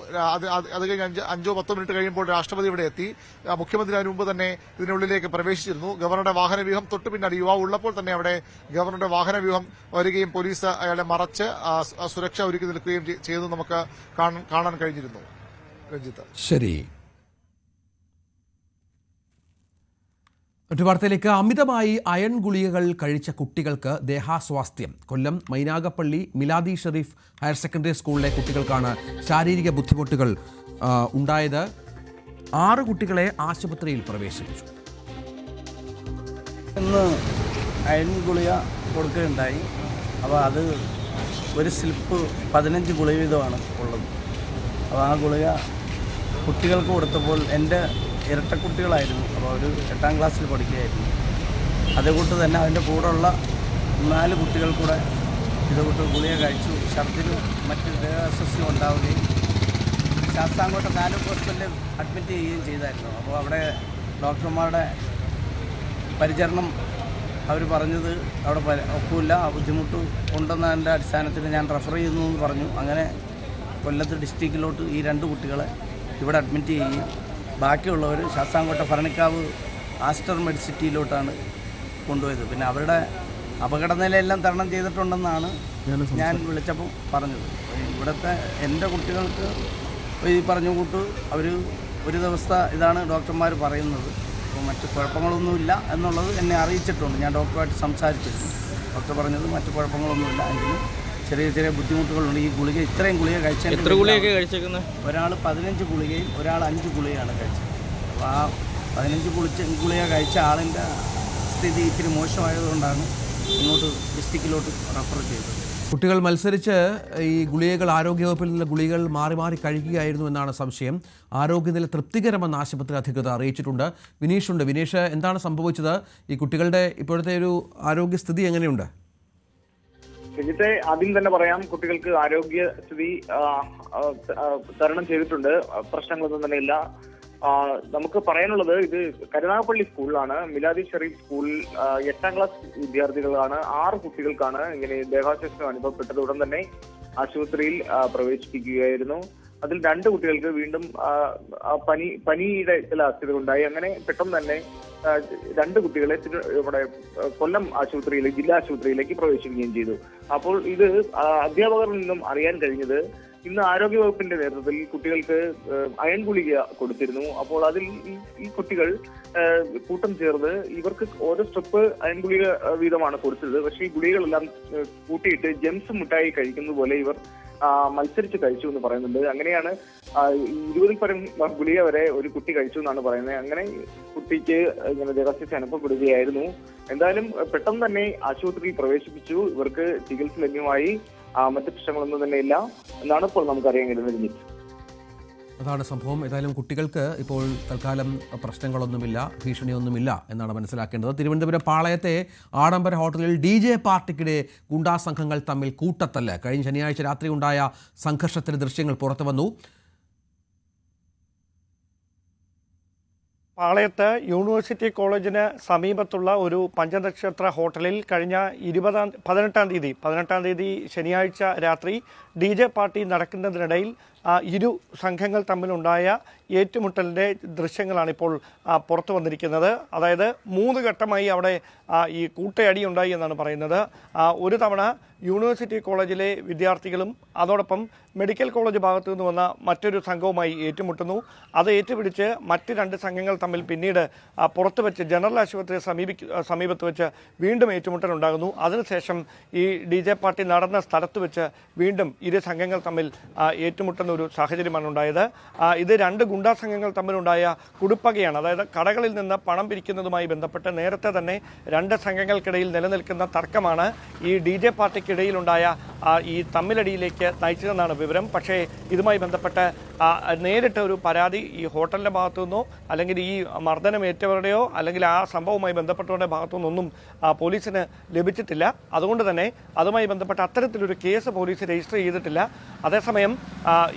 അത് കഴിഞ്ഞ് 5-10 മിനിറ്റ് കഴിയുമ്പോൾ രാഷ്ട്രപതി ഇവിടെ എത്തി. മുഖ്യമന്ത്രി അതിന് മുമ്പ് തന്നെ ഇതിനുള്ളിലേക്ക് പ്രവേശിച്ചിരുന്നു. ഗവർണറുടെ വാഹനവ്യൂഹം തൊട്ടു പിന്നാലെ യുവാവ് ഉള്ളപ്പോൾ തന്നെ അവിടെ ഗവർണറുടെ വാഹനവ്യൂഹം വരികയും പോലീസ് അയാളെ മറച്ച് സുരക്ഷ ഒരുക്കി നിൽക്കുകയും ചെയ്തു നമുക്ക് കാണാൻ കഴിഞ്ഞിരുന്നു. രഞ്ജിത്ത്, ശരി. മറ്റു വാർത്തയിലേക്ക് അമിതമായി അയൺ ഗുളികകൾ കഴിച്ച കുട്ടികൾക്ക് ദേഹാസ്വാസ്ഥ്യം. കൊല്ലം മൈനാഗപ്പള്ളി മിലാദി ഷെരീഫ് ഹയർ സെക്കൻഡറി സ്കൂളിലെ കുട്ടികൾക്കാണ് ശാരീരിക ബുദ്ധിമുട്ടുകൾ ഉണ്ടായത്. 6 കുട്ടികളെ ആശുപത്രിയിൽ പ്രവേശിപ്പിച്ചു. ഇന്ന് അയൺ ഗുളിക കൊടുക്കുകയുണ്ടായി. അപ്പോൾ അത് ഒരു സ്ലിപ്പ് 15 ഗുളിക വീതമാണ് ഉള്ളത്. അപ്പോൾ ആ ഗുളിക കുട്ടികൾക്ക് കൊടുത്തപ്പോൾ എൻ്റെ ഇരട്ടക്കുട്ടികളായിരുന്നു. അപ്പോൾ ഒരു 8ാം ക്ലാസ്സിൽ പഠിക്കുകയായിരുന്നു. അതുകൊണ്ട് തന്നെ അതിൻ്റെ കൂടെയുള്ള 4 കുട്ടികൾ കൂടെ ഇതുകൊണ്ട് ഗുളിക കഴിച്ചു. ഛർദ്ദിലും മറ്റ് ദേഹാസ്വാസ്ഥ്യം ഉണ്ടാവുകയും ശാസ്താംകോട്ട താലൂക്ക് ഹോസ്പിറ്റലിൽ അഡ്മിറ്റ് ചെയ്യുകയും ചെയ്തായിരുന്നു. അപ്പോൾ അവിടെ ഡോക്ടർമാരുടെ പരിചരണം അവർ പറഞ്ഞത് അവിടെ ഒക്കില്ല, ബുദ്ധിമുട്ട് ഉണ്ടെന്നതിൻ്റെ അടിസ്ഥാനത്തിൽ ഞാൻ റെഫർ ചെയ്യുന്നു എന്ന് പറഞ്ഞു. അങ്ങനെ കൊല്ലത്ത് ഡിസ്ട്രിക്റ്റിലോട്ട് ഈ 2 കുട്ടികളെ ഇവിടെ അഡ്മിറ്റ് ചെയ്യുകയും ബാക്കിയുള്ളവർ ശാസ്താംകോട്ട ഭരണിക്കാവ് ആസ്റ്റർ മെഡിസിറ്റിയിലോട്ടാണ് കൊണ്ടുപോയത്. പിന്നെ അവരുടെ അപകടനിലയെല്ലാം തരണം ചെയ്തിട്ടുണ്ടെന്നാണ് ഞാൻ വിളിച്ചപ്പോൾ പറഞ്ഞത്. ഇവിടുത്തെ എൻ്റെ കുട്ടികൾക്ക് ഈ പറഞ്ഞ കൂട്ട് അവർ ഒരു ദിവസത്തെ ഇതാണ് ഡോക്ടർമാർ പറയുന്നത്. അപ്പോൾ മറ്റ് കുഴപ്പങ്ങളൊന്നുമില്ല എന്നുള്ളത് എന്നെ അറിയിച്ചിട്ടുണ്ട്. ഞാൻ ഡോക്ടറുമായിട്ട് സംസാരിച്ചിരുന്നു. ഡോക്ടർ പറഞ്ഞത് മറ്റ് കുഴപ്പങ്ങളൊന്നുമില്ല, എങ്കിലും ചെറിയ ചെറിയ ബുദ്ധിമുട്ടുകളുണ്ട്. ഈ ഗുളിക ഇത്രയും ഗുളിക കഴിച്ചാൽ എത്ര ഗുളികയൊക്കെ കഴിച്ചേക്കുന്നത്? ഒരാൾ 15 ഗുളികയും ഒരാൾ 5 ഗുളികയാണ് കഴിച്ചത്. അപ്പോൾ ആ 15 ഗുളിക കഴിച്ച ആളിൻ്റെ സ്ഥിതി ഇത്തിരി മോശമായതുകൊണ്ടാണ് ഇങ്ങോട്ട് ഡിസ്ട്രിക്റ്റിലോട്ട് റെഫർ ചെയ്തത്. കുട്ടികൾ മത്സരിച്ച് ഈ ഗുളികകൾ ആരോഗ്യവകുപ്പിൽ നിന്ന് ഗുളികകൾ മാറി മാറി കഴിക്കുകയായിരുന്നു എന്നാണ് സംശയം. ആരോഗ്യനില തൃപ്തികരമെന്ന് ആശുപത്രി അധികൃതർ അറിയിച്ചിട്ടുണ്ട്. വിനീഷുണ്ട്. വിനീഷ്, എന്താണ് സംഭവിച്ചത്? ഈ കുട്ടികളുടെ ഇപ്പോഴത്തെ ഒരു ആരോഗ്യസ്ഥിതി എങ്ങനെയുണ്ട്? രഞ്ജിത്തെ, ആദ്യം തന്നെ പറയാം, കുട്ടികൾക്ക് ആരോഗ്യസ്ഥിതി തരണം ചെയ്തിട്ടുണ്ട്. പ്രശ്നങ്ങളൊന്നും തന്നെ ഇല്ല. നമുക്ക് പറയാനുള്ളത്, ഇത് കരുനാഗപ്പള്ളി സ്കൂളിലാണ്, മിലാദി ഷെരീഫ് സ്കൂളിൽ 8ാം ക്ലാസ് വിദ്യാർത്ഥികളാണ്. 6 കുട്ടികൾക്കാണ് ഇങ്ങനെ ദേഹാസ്വാസ്ഥ്യം അനുഭവപ്പെട്ടത്. ഉടൻ തന്നെ ആശുപത്രിയിൽ പ്രവേശിപ്പിക്കുകയായിരുന്നു. അതിൽ 2 കുട്ടികൾക്ക് വീണ്ടും പനിയുടെ ചില അസ്ഥിത ഉണ്ടായി. അങ്ങനെ പെട്ടെന്ന് തന്നെ 2 കുട്ടികളെ ഇവിടെ കൊല്ലം ആശുപത്രിയിലേക്ക്, ജില്ലാ ആശുപത്രിയിലേക്ക് പ്രവേശിപ്പിക്കുകയും ചെയ്തു. അപ്പോൾ ഇത് അധ്യാപകരിൽ നിന്നും അറിയാൻ കഴിഞ്ഞത്, ഇന്ന് ആരോഗ്യവകുപ്പിന്റെ നേതൃത്വത്തിൽ കുട്ടികൾക്ക് അയൺ ഗുളിക കൊടുത്തിരുന്നു. അപ്പോൾ അതിൽ ഈ കുട്ടികൾ കൂട്ടം ചേർന്ന് ഇവർക്ക് ഓരോ സ്റ്റെപ്പ് അയൺ ഗുളിക വീതമാണ് കൊടുത്തത്. പക്ഷേ ഈ ഗുളികകളെല്ലാം കൂട്ടിയിട്ട് ജെംസ് മുട്ടായി കഴിക്കുന്ന പോലെ ഇവർ മത്സരിച്ച് കഴിച്ചു എന്ന് പറയുന്നുണ്ട്. അങ്ങനെയാണ് 20ൽ പരം ഗുളിക വരെ ഒരു കുട്ടി കഴിച്ചു എന്നാണ് പറയുന്നത്. അങ്ങനെ കുട്ടിക്ക് ഇങ്ങനെ ദേഹാസ്വാസ്ഥ്യം അനുഭവപ്പെടുകയായിരുന്നു. എന്തായാലും പെട്ടെന്ന് തന്നെ ആശുപത്രിയിൽ പ്രവേശിപ്പിച്ചു. ഇവർക്ക് ചികിത്സ ലഭ്യമായി. മറ്റു പ്രശ്നങ്ങളൊന്നും തന്നെ ഇല്ല എന്നാണ് ഇപ്പോൾ നമുക്കറിയാൻ കഴിയുന്നത്. അതാണ് സംഭവം. ഏതായാലും കുട്ടികൾക്ക് ഇപ്പോൾ തൽക്കാലം പ്രശ്നങ്ങളൊന്നുമില്ല, ഭീഷണിയൊന്നുമില്ല എന്നാണ് മനസ്സിലാക്കേണ്ടത്. തിരുവനന്തപുരം പാളയത്തെ ആഡംബര ഹോട്ടലിൽ DJ പാർട്ടിക്കിടെ ഗുണ്ടാ സംഘങ്ങൾ തമ്മിൽ കൂട്ടത്തല്ല്. കഴിഞ്ഞ ശനിയാഴ്ച രാത്രി ഉണ്ടായ സംഘർഷത്തിന്റെ ദൃശ്യങ്ങൾ പുറത്തു വന്നു. പാളയത്ത് യൂണിവേഴ്സിറ്റി കോളേജിന് സമീപത്തുള്ള ഒരു പഞ്ചനക്ഷത്ര ഹോട്ടലിൽ കഴിഞ്ഞ 18-ാം തീയതി ശനിയാഴ്ച രാത്രി DJ പാർട്ടി നടക്കുന്നതിനിടയിൽ 2 സംഘങ്ങൾ തമ്മിലുണ്ടായ ഏറ്റുമുട്ടലിൻ്റെ ദൃശ്യങ്ങളാണ് ഇപ്പോൾ പുറത്തു വന്നിരിക്കുന്നത്. അതായത് 3 ഘട്ടമായി അവിടെ ഈ കൂട്ടയടി ഉണ്ടായി എന്നാണ് പറയുന്നത്. ഒരു തവണ യൂണിവേഴ്സിറ്റി കോളേജിലെ വിദ്യാർത്ഥികളും അതോടൊപ്പം മെഡിക്കൽ കോളേജ് ഭാഗത്തു നിന്ന് വന്ന മറ്റൊരു സംഘവുമായി ഏറ്റുമുട്ടുന്നു. അത് ഏറ്റുപിടിച്ച് മറ്റ് 2 സംഘങ്ങൾ തമ്മിൽ പിന്നീട് പുറത്ത് വെച്ച് ജനറൽ ആശുപത്രിയെ സമീപത്ത് വെച്ച് വീണ്ടും ഏറ്റുമുട്ടലുണ്ടാകുന്നു. അതിനുശേഷം ഈ DJ പാർട്ടി നടന്ന സ്ഥലത്ത് വെച്ച് വീണ്ടും 2 സംഘങ്ങൾ തമ്മിൽ ഏറ്റുമുട്ടുന്ന ഒരു സാഹചര്യമാണ് ഉണ്ടായത്. ഇത് 2 ഗുണ്ടാ സംഘങ്ങൾ തമ്മിലുണ്ടായ കുടുപ്പകയാണ്. അതായത് കടകളിൽ നിന്ന് പണം പിരിക്കുന്നതുമായി ബന്ധപ്പെട്ട് നേരത്തെ തന്നെ 2 സംഘങ്ങൾക്കിടയിൽ നിലനിൽക്കുന്ന തർക്കമാണ് ഈ DJ പാർട്ടിക്കിടയിലുണ്ടായ ഈ തമ്മിലടിയിലേക്ക് നയിച്ചതെന്നാണ് വിവരം. പക്ഷേ ഇതുമായി ബന്ധപ്പെട്ട് നേരിട്ട് ഒരു പരാതി ഈ ഹോട്ടലിൻ്റെ ഭാഗത്തു നിന്നോ അല്ലെങ്കിൽ ഈ മർദ്ദനമേറ്റവരുടെയോ അല്ലെങ്കിൽ ആ സംഭവവുമായി ബന്ധപ്പെട്ടവരുടെ ഭാഗത്തു നിന്നൊന്നും പോലീസിന് ലഭിച്ചിട്ടില്ല. അതുകൊണ്ട് തന്നെ അതുമായി ബന്ധപ്പെട്ട അത്തരത്തിലൊരു കേസ് പോലീസ് രജിസ്റ്റർ ചെയ്തിട്ടില്ല. അതേസമയം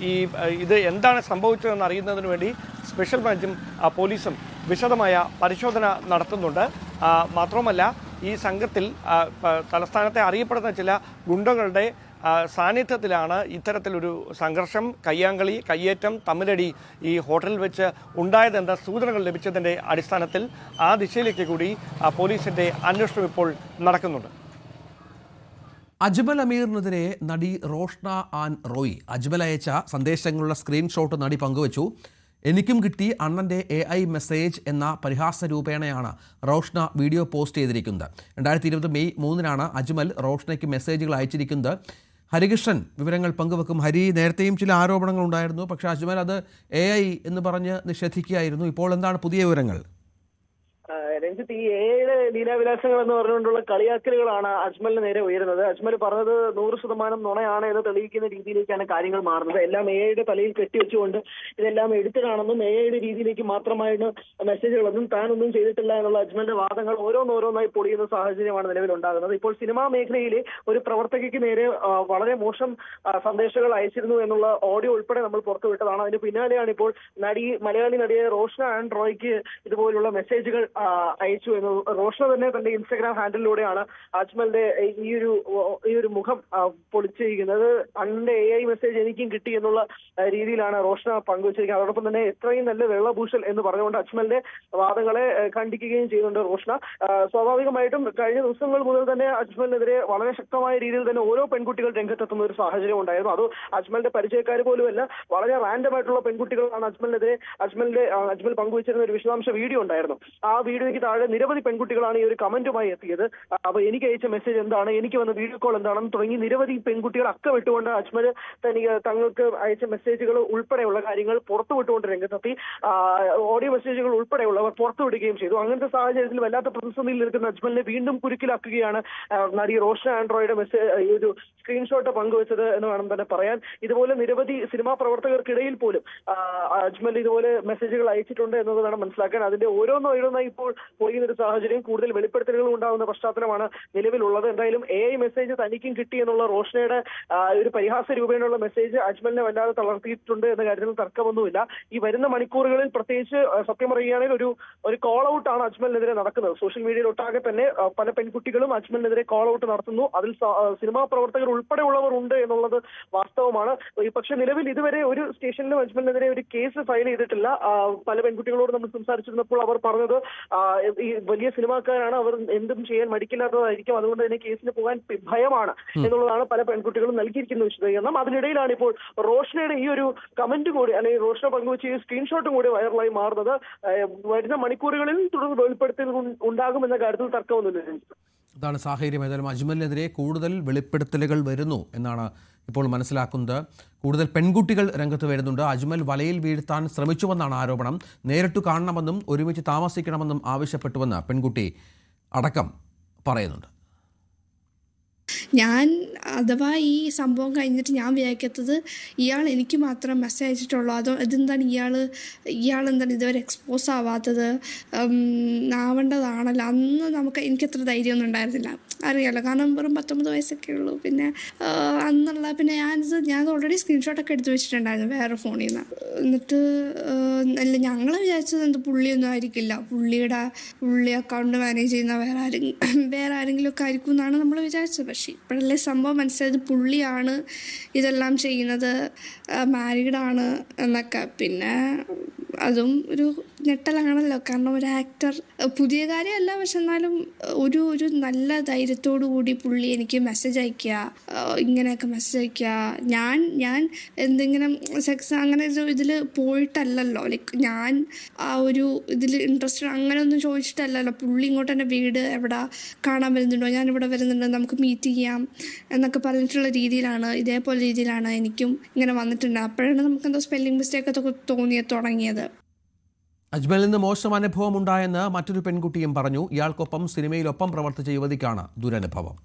ഇത് എന്താണ് സംഭവിച്ചതെന്ന് അറിയുന്നതിന് വേണ്ടി സ്പെഷ്യൽ ബ്രാഞ്ചും പോലീസും വിശദമായ പരിശോധന നടത്തുന്നുണ്ട്. മാത്രമല്ല, ഈ സംഘത്തിൽ തലസ്ഥാനത്തെ അറിയപ്പെടുന്ന ചില ഗുണ്ടകളുടെ സാന്നിധ്യത്തിലാണ് ഇത്തരത്തിലൊരു സംഘർഷം, കയ്യാങ്കളി, കയ്യേറ്റം, തമ്മിലടി ഈ ഹോട്ടലിൽ വെച്ച് ഉണ്ടായതെന്ന സൂചനകൾ ലഭിച്ചതിൻ്റെ അടിസ്ഥാനത്തിൽ ആ ദിശയിലേക്ക് കൂടി പോലീസിൻ്റെ അന്വേഷണം ഇപ്പോൾ നടക്കുന്നുണ്ട്. അജ്മൽ അമീറിനെതിരെ നടി റോഷ്ന ആൻ റോയ് അജ്മൽ അയച്ച സന്ദേശങ്ങളുടെ സ്ക്രീൻഷോട്ട് നടി പങ്കുവച്ചു. എനിക്കും കിട്ടി അണ്ണൻ്റെ AI മെസ്സേജ് എന്ന പരിഹാസ രൂപേണയാണ് റോഷ്ന വീഡിയോ പോസ്റ്റ് ചെയ്തിരിക്കുന്നത്. 2020 മെയ് 3 അജ്മൽ റോഷ്നയ്ക്ക് മെസ്സേജുകൾ അയച്ചിരിക്കുന്നത്. ഹരികൃഷ്ണൻ വിവരങ്ങൾ പങ്കുവെക്കും. ഹരി, നേരത്തെയും ചില ആരോപണങ്ങൾ ഉണ്ടായിരുന്നു, പക്ഷേ അജ്മൽ അത് AI എന്ന് പറഞ്ഞ് നിഷേധിക്കുകയായിരുന്നു. ഇപ്പോൾ എന്താണ് പുതിയ വിവരങ്ങൾ? രഞ്ജിത്ത്, ഈ എയുടെ ലീലാവിലാസങ്ങൾ എന്ന് പറഞ്ഞുകൊണ്ടുള്ള കളിയാക്കലുകളാണ് അജ്മലിന് നേരെ ഉയരുന്നത്. അജ്മൽ പറഞ്ഞത് 100% നുണയാണ് എന്ന് തെളിയിക്കുന്ന രീതിയിലേക്കാണ് കാര്യങ്ങൾ മാറുന്നത്. എല്ലാം എയുടെ തലയിൽ കെട്ടിവെച്ചുകൊണ്ട് ഇതെല്ലാം എഡിറ്റഡാണെന്നും എയുടെ രീതിയിലേക്ക് മാത്രമായിട്ട് മെസ്സേജുകളൊന്നും താനൊന്നും ചെയ്തിട്ടില്ല എന്നുള്ള അജ്മലിന്റെ വാദങ്ങൾ ഓരോന്നോരോന്നായി പൊളിയുന്ന സാഹചര്യമാണ് നിലവിലുണ്ടാകുന്നത്. ഇപ്പോൾ സിനിമാ മേഖലയിലെ ഒരു പ്രവർത്തകയ്ക്ക് നേരെ വളരെ മോശം സന്ദേശങ്ങൾ അയച്ചിരുന്നു എന്നുള്ള ഓഡിയോ ഉൾപ്പെടെ നമ്മൾ പുറത്തുവിട്ടതാണ്. അതിന് പിന്നാലെയാണ് ഇപ്പോൾ മലയാളി നടിയായ റോഷ്ന ആൻഡ് റോയ്ക്ക് ഇതുപോലുള്ള മെസ്സേജുകൾ അയച്ചു എന്ന് റോഷ്ന തന്നെ തന്റെ ഇൻസ്റ്റഗ്രാം ഹാൻഡിലൂടെയാണ് അജ്മലിന്റെ ഈ ഒരു മുഖം പൊളിച്ചിരിക്കുന്നത്. അണ്ണന്റെ AI മെസ്സേജ് എനിക്കും കിട്ടി എന്നുള്ള രീതിയിലാണ് റോഷ്ന പങ്കുവച്ചിരിക്കുന്നത്. അതോടൊപ്പം തന്നെ എത്രയും നല്ല വെള്ളഭൂഷൽ എന്ന് പറഞ്ഞുകൊണ്ട് അജ്മലിന്റെ വാദങ്ങളെ ഖണ്ഡിക്കുകയും ചെയ്യുന്നുണ്ട് റോഷ്ന. സ്വാഭാവികമായിട്ടും കഴിഞ്ഞ ദിവസങ്ങൾ മുതൽ തന്നെ അജ്മലിനെതിരെ വളരെ ശക്തമായ രീതിയിൽ തന്നെ ഓരോ പെൺകുട്ടികൾ രംഗത്തെത്തുന്ന ഒരു സാഹചര്യം ഉണ്ടായിരുന്നു. അത് അജ്മലിന്റെ പരിചയക്കാർ പോലുമല്ല, വളരെ റാൻഡം ആയിട്ടുള്ള പെൺകുട്ടികളാണ് അജ്മലിനെതിരെ അജ്മൽ പങ്കുവച്ചിരുന്ന ഒരു വിശദാംശ വീഡിയോ ഉണ്ടായിരുന്നു. ആ വീഡിയോയ്ക്ക് താഴെ നിരവധി പെൺകുട്ടികളാണ് ഈ ഒരു കമന്റുമായി എത്തിയത്. അപ്പൊ എനിക്ക് അയച്ച മെസ്സേജ് എന്താണ്, എനിക്ക് വന്ന വീഡിയോ കോൾ എന്താണെന്ന് തുടങ്ങി നിരവധി പെൺകുട്ടികൾ അക്കമിട്ടുകൊണ്ട് അജ്മൽ തങ്ങൾക്ക് അയച്ച മെസ്സേജുകൾ ഉൾപ്പെടെയുള്ള കാര്യങ്ങൾ പുറത്തുവിട്ടുകൊണ്ട് രംഗത്തെത്തി. ഓഡിയോ മെസ്സേജുകൾ ഉൾപ്പെടെയുള്ളവർ പുറത്തുവിടുകയും ചെയ്തു. അങ്ങനത്തെ സാഹചര്യത്തിൽ വല്ലാത്ത പ്രതിസന്ധിയിൽ നിൽക്കുന്ന അജ്മലിനെ വീണ്ടും കുരുക്കിലാക്കുകയാണ് നടി റോഷ്ന ആൻഡ്രോയുടെ ഈ ഒരു സ്ക്രീൻഷോട്ട് പങ്കുവച്ചത് എന്ന് വേണം തന്നെ പറയാൻ. ഇതുപോലെ നിരവധി സിനിമാ പ്രവർത്തകർക്കിടയിൽ പോലും അജ്മൽ ഇതുപോലെ മെസ്സേജുകൾ അയച്ചിട്ടുണ്ട് എന്നത് വേണം മനസ്സിലാക്കാൻ. അതിന്റെ ഓരോന്നായി ഇപ്പോൾ പൊളിയുന്ന ഒരു സാഹചര്യം, കൂടുതൽ വെളിപ്പെടുത്തലുകൾ ഉണ്ടാകുന്ന പശ്ചാത്തലമാണ് നിലവിലുള്ളത്. എന്തായാലും AI മെസ്സേജ് തനിക്കും കിട്ടി എന്നുള്ള റോഷ്നയുടെ ഒരു പരിഹാസ രൂപേണയുള്ള മെസ്സേജ് അജ്മലിനെ വല്ലാതെ തളർത്തിയിട്ടുണ്ട് എന്ന കാര്യത്തിൽ തർക്കമൊന്നുമില്ല. ഈ വരുന്ന മണിക്കൂറുകളിൽ പ്രത്യേകിച്ച് സത്യം പറയുകയാണെങ്കിൽ ഒരു കോൾ ഔട്ട് ആണ് അജ്മലിനെതിരെ നടക്കുന്നത്. സോഷ്യൽ മീഡിയയിൽ ഒട്ടാകെ തന്നെ പല പെൺകുട്ടികളും അജ്മലിനെതിരെ കോൾ ഔട്ട് നടത്തുന്നു. അതിൽ സിനിമാ പ്രവർത്തകർ ഉൾപ്പെടെയുള്ളവർ ഉണ്ട് എന്നുള്ളത് വാസ്തവമാണ്. പക്ഷെ നിലവിൽ ഇതുവരെ ഒരു സ്റ്റേഷനിലും അജ്മലിനെതിരെ ഒരു കേസ് ഫയൽ ചെയ്തിട്ടില്ല. പല പെൺകുട്ടികളോട് നമ്മൾ സംസാരിച്ചിരുന്നപ്പോൾ അവർ പറഞ്ഞത് ഈ വലിയ സിനിമാക്കാരാണ്, അവർ എന്തും ചെയ്യാൻ മടിക്കില്ലാത്തതായിരിക്കും, അതുകൊണ്ട് തന്നെ കേസിന് പോകാൻ ഭയമാണ് എന്നുള്ളതാണ് പല പെൺകുട്ടികളും നൽകിയിരിക്കുന്ന വിശദീകരണം. അതിനിടയിലാണ് ഇപ്പോൾ റോഷ്നയുടെ ഈ ഒരു കമന്റ് കൂടി, അല്ലെങ്കിൽ റോഷ്ന പങ്കുവച്ച ഈ സ്ക്രീൻഷോട്ടും കൂടി വൈറലായി മാറുന്നത്. വരുന്ന മണിക്കൂറുകളിൽ തുടർന്ന് വെളിപ്പെടുത്തൽ ഉണ്ടാകുമെന്ന കാര്യത്തിൽ തർക്കമൊന്നുമില്ല. അതാണ് സാഹചര്യം. ഏതായാലും അജ്മലിനെതിരെ കൂടുതൽ വെളിപ്പെടുത്തലുകൾ വരുന്നു എന്നാണ് ഇപ്പോൾ മനസ്സിലാക്കുന്നത്. കൂടുതൽ പെൺകുട്ടികൾ രംഗത്ത് വരുന്നുണ്ട്. അജ്മൽ വലയിൽ വീഴ്ത്താൻ ശ്രമിച്ചുവെന്നാണ് ആരോപണം. നേരിട്ട് കാണണമെന്നും ഒരുമിച്ച് താമസിക്കണമെന്നും ആവശ്യപ്പെട്ടുവെന്ന് പെൺകുട്ടി അടക്കം പറയുന്നുണ്ട്. ഞാൻ അഥവാ ഈ സംഭവം കഴിഞ്ഞിട്ട് ഞാൻ വിചാരിക്കാത്തത് ഇയാൾ എനിക്ക് മാത്രം മെസ്സേജ് അയച്ചിട്ടുള്ളൂ, അതോ ഇതെന്താണ് ഇയാളെന്താണ് ഇതുവരെ എക്സ്പോസ് ആവാത്തത്, ആവേണ്ടതാണല്ലോ. അന്ന് എനിക്കത്ര ധൈര്യമൊന്നും ഉണ്ടായിരുന്നില്ല, അറിയാമല്ലോ, കാരണം വെറും 19 വയസ്സൊക്കെ ഉള്ളൂ. പിന്നെ ഞാൻ ഓൾറെഡി സ്ക്രീൻഷോട്ടൊക്കെ എടുത്ത് വെച്ചിട്ടുണ്ടായിരുന്നു വേറെ ഫോണിൽ നിന്ന്. എന്നിട്ട് അല്ല, ഞങ്ങൾ വിചാരിച്ചത് പുള്ളിയൊന്നും ആയിരിക്കില്ല, പുള്ളി അക്കൗണ്ട് മാനേജ് ചെയ്യുന്ന വേറെ ആരെങ്കിലും ഒക്കെ ആയിരിക്കും എന്നാണ് നമ്മൾ വിചാരിച്ചത്. പക്ഷേ ഇപ്പോഴല്ലേ സംഭവം മനസ്സിലായത് പുള്ളിയാണ് ഇതെല്ലാം ചെയ്യുന്നത്, മാരീഡാണ് എന്നൊക്കെ. പിന്നെ അതും ഒരു ഞെട്ടലാണല്ലോ, കാരണം ഒരു ആക്ടർ, പുതിയ കാര്യമല്ല, പക്ഷെ എന്നാലും ഒരു നല്ല ധൈര്യത്തോടു കൂടി പുള്ളി എനിക്ക് മെസ്സേജ് അയക്കുക, ഇങ്ങനെയൊക്കെ മെസ്സേജ് അയക്കുക. ഞാൻ എന്തെങ്കിലും സെക്സ് അങ്ങനെ ഒരു ഇതിൽ പോയിട്ടല്ലല്ലോ, ലൈക്ക് ഞാൻ ആ ഒരു ഇതിൽ ഇൻട്രസ്റ്റഡ് അങ്ങനെയൊന്നും ചോദിച്ചിട്ടല്ലല്ലോ. പുള്ളി ഇങ്ങോട്ട് തന്നെ വീട് എവിടെ കാണാൻ വരുന്നുണ്ടോ, ഞാനിവിടെ വരുന്നുണ്ട്, നമുക്ക് മീറ്റ് ചെയ്യാം എന്നൊക്കെ പറഞ്ഞിട്ടുള്ള ഇതേപോലെ രീതിയിലാണ് എനിക്കും ഇങ്ങനെ വന്നിട്ടുണ്ട്. അപ്പോഴാണ് നമുക്ക് എന്തോ സ്പെല്ലിംഗ് മിസ്റ്റേക്കൊക്കെ തുടങ്ങിയത്. അജ്മലിൽ നിന്ന് മോശം അനുഭവം ഉണ്ടായെന്ന് മറ്റൊരു പെൺകുട്ടിയും പറഞ്ഞു. ഇയാൾക്കൊപ്പം സിനിമയിലൊപ്പം പ്രവർത്തിച്ച യുവതിക്കാണ് ദുരനുഭവം.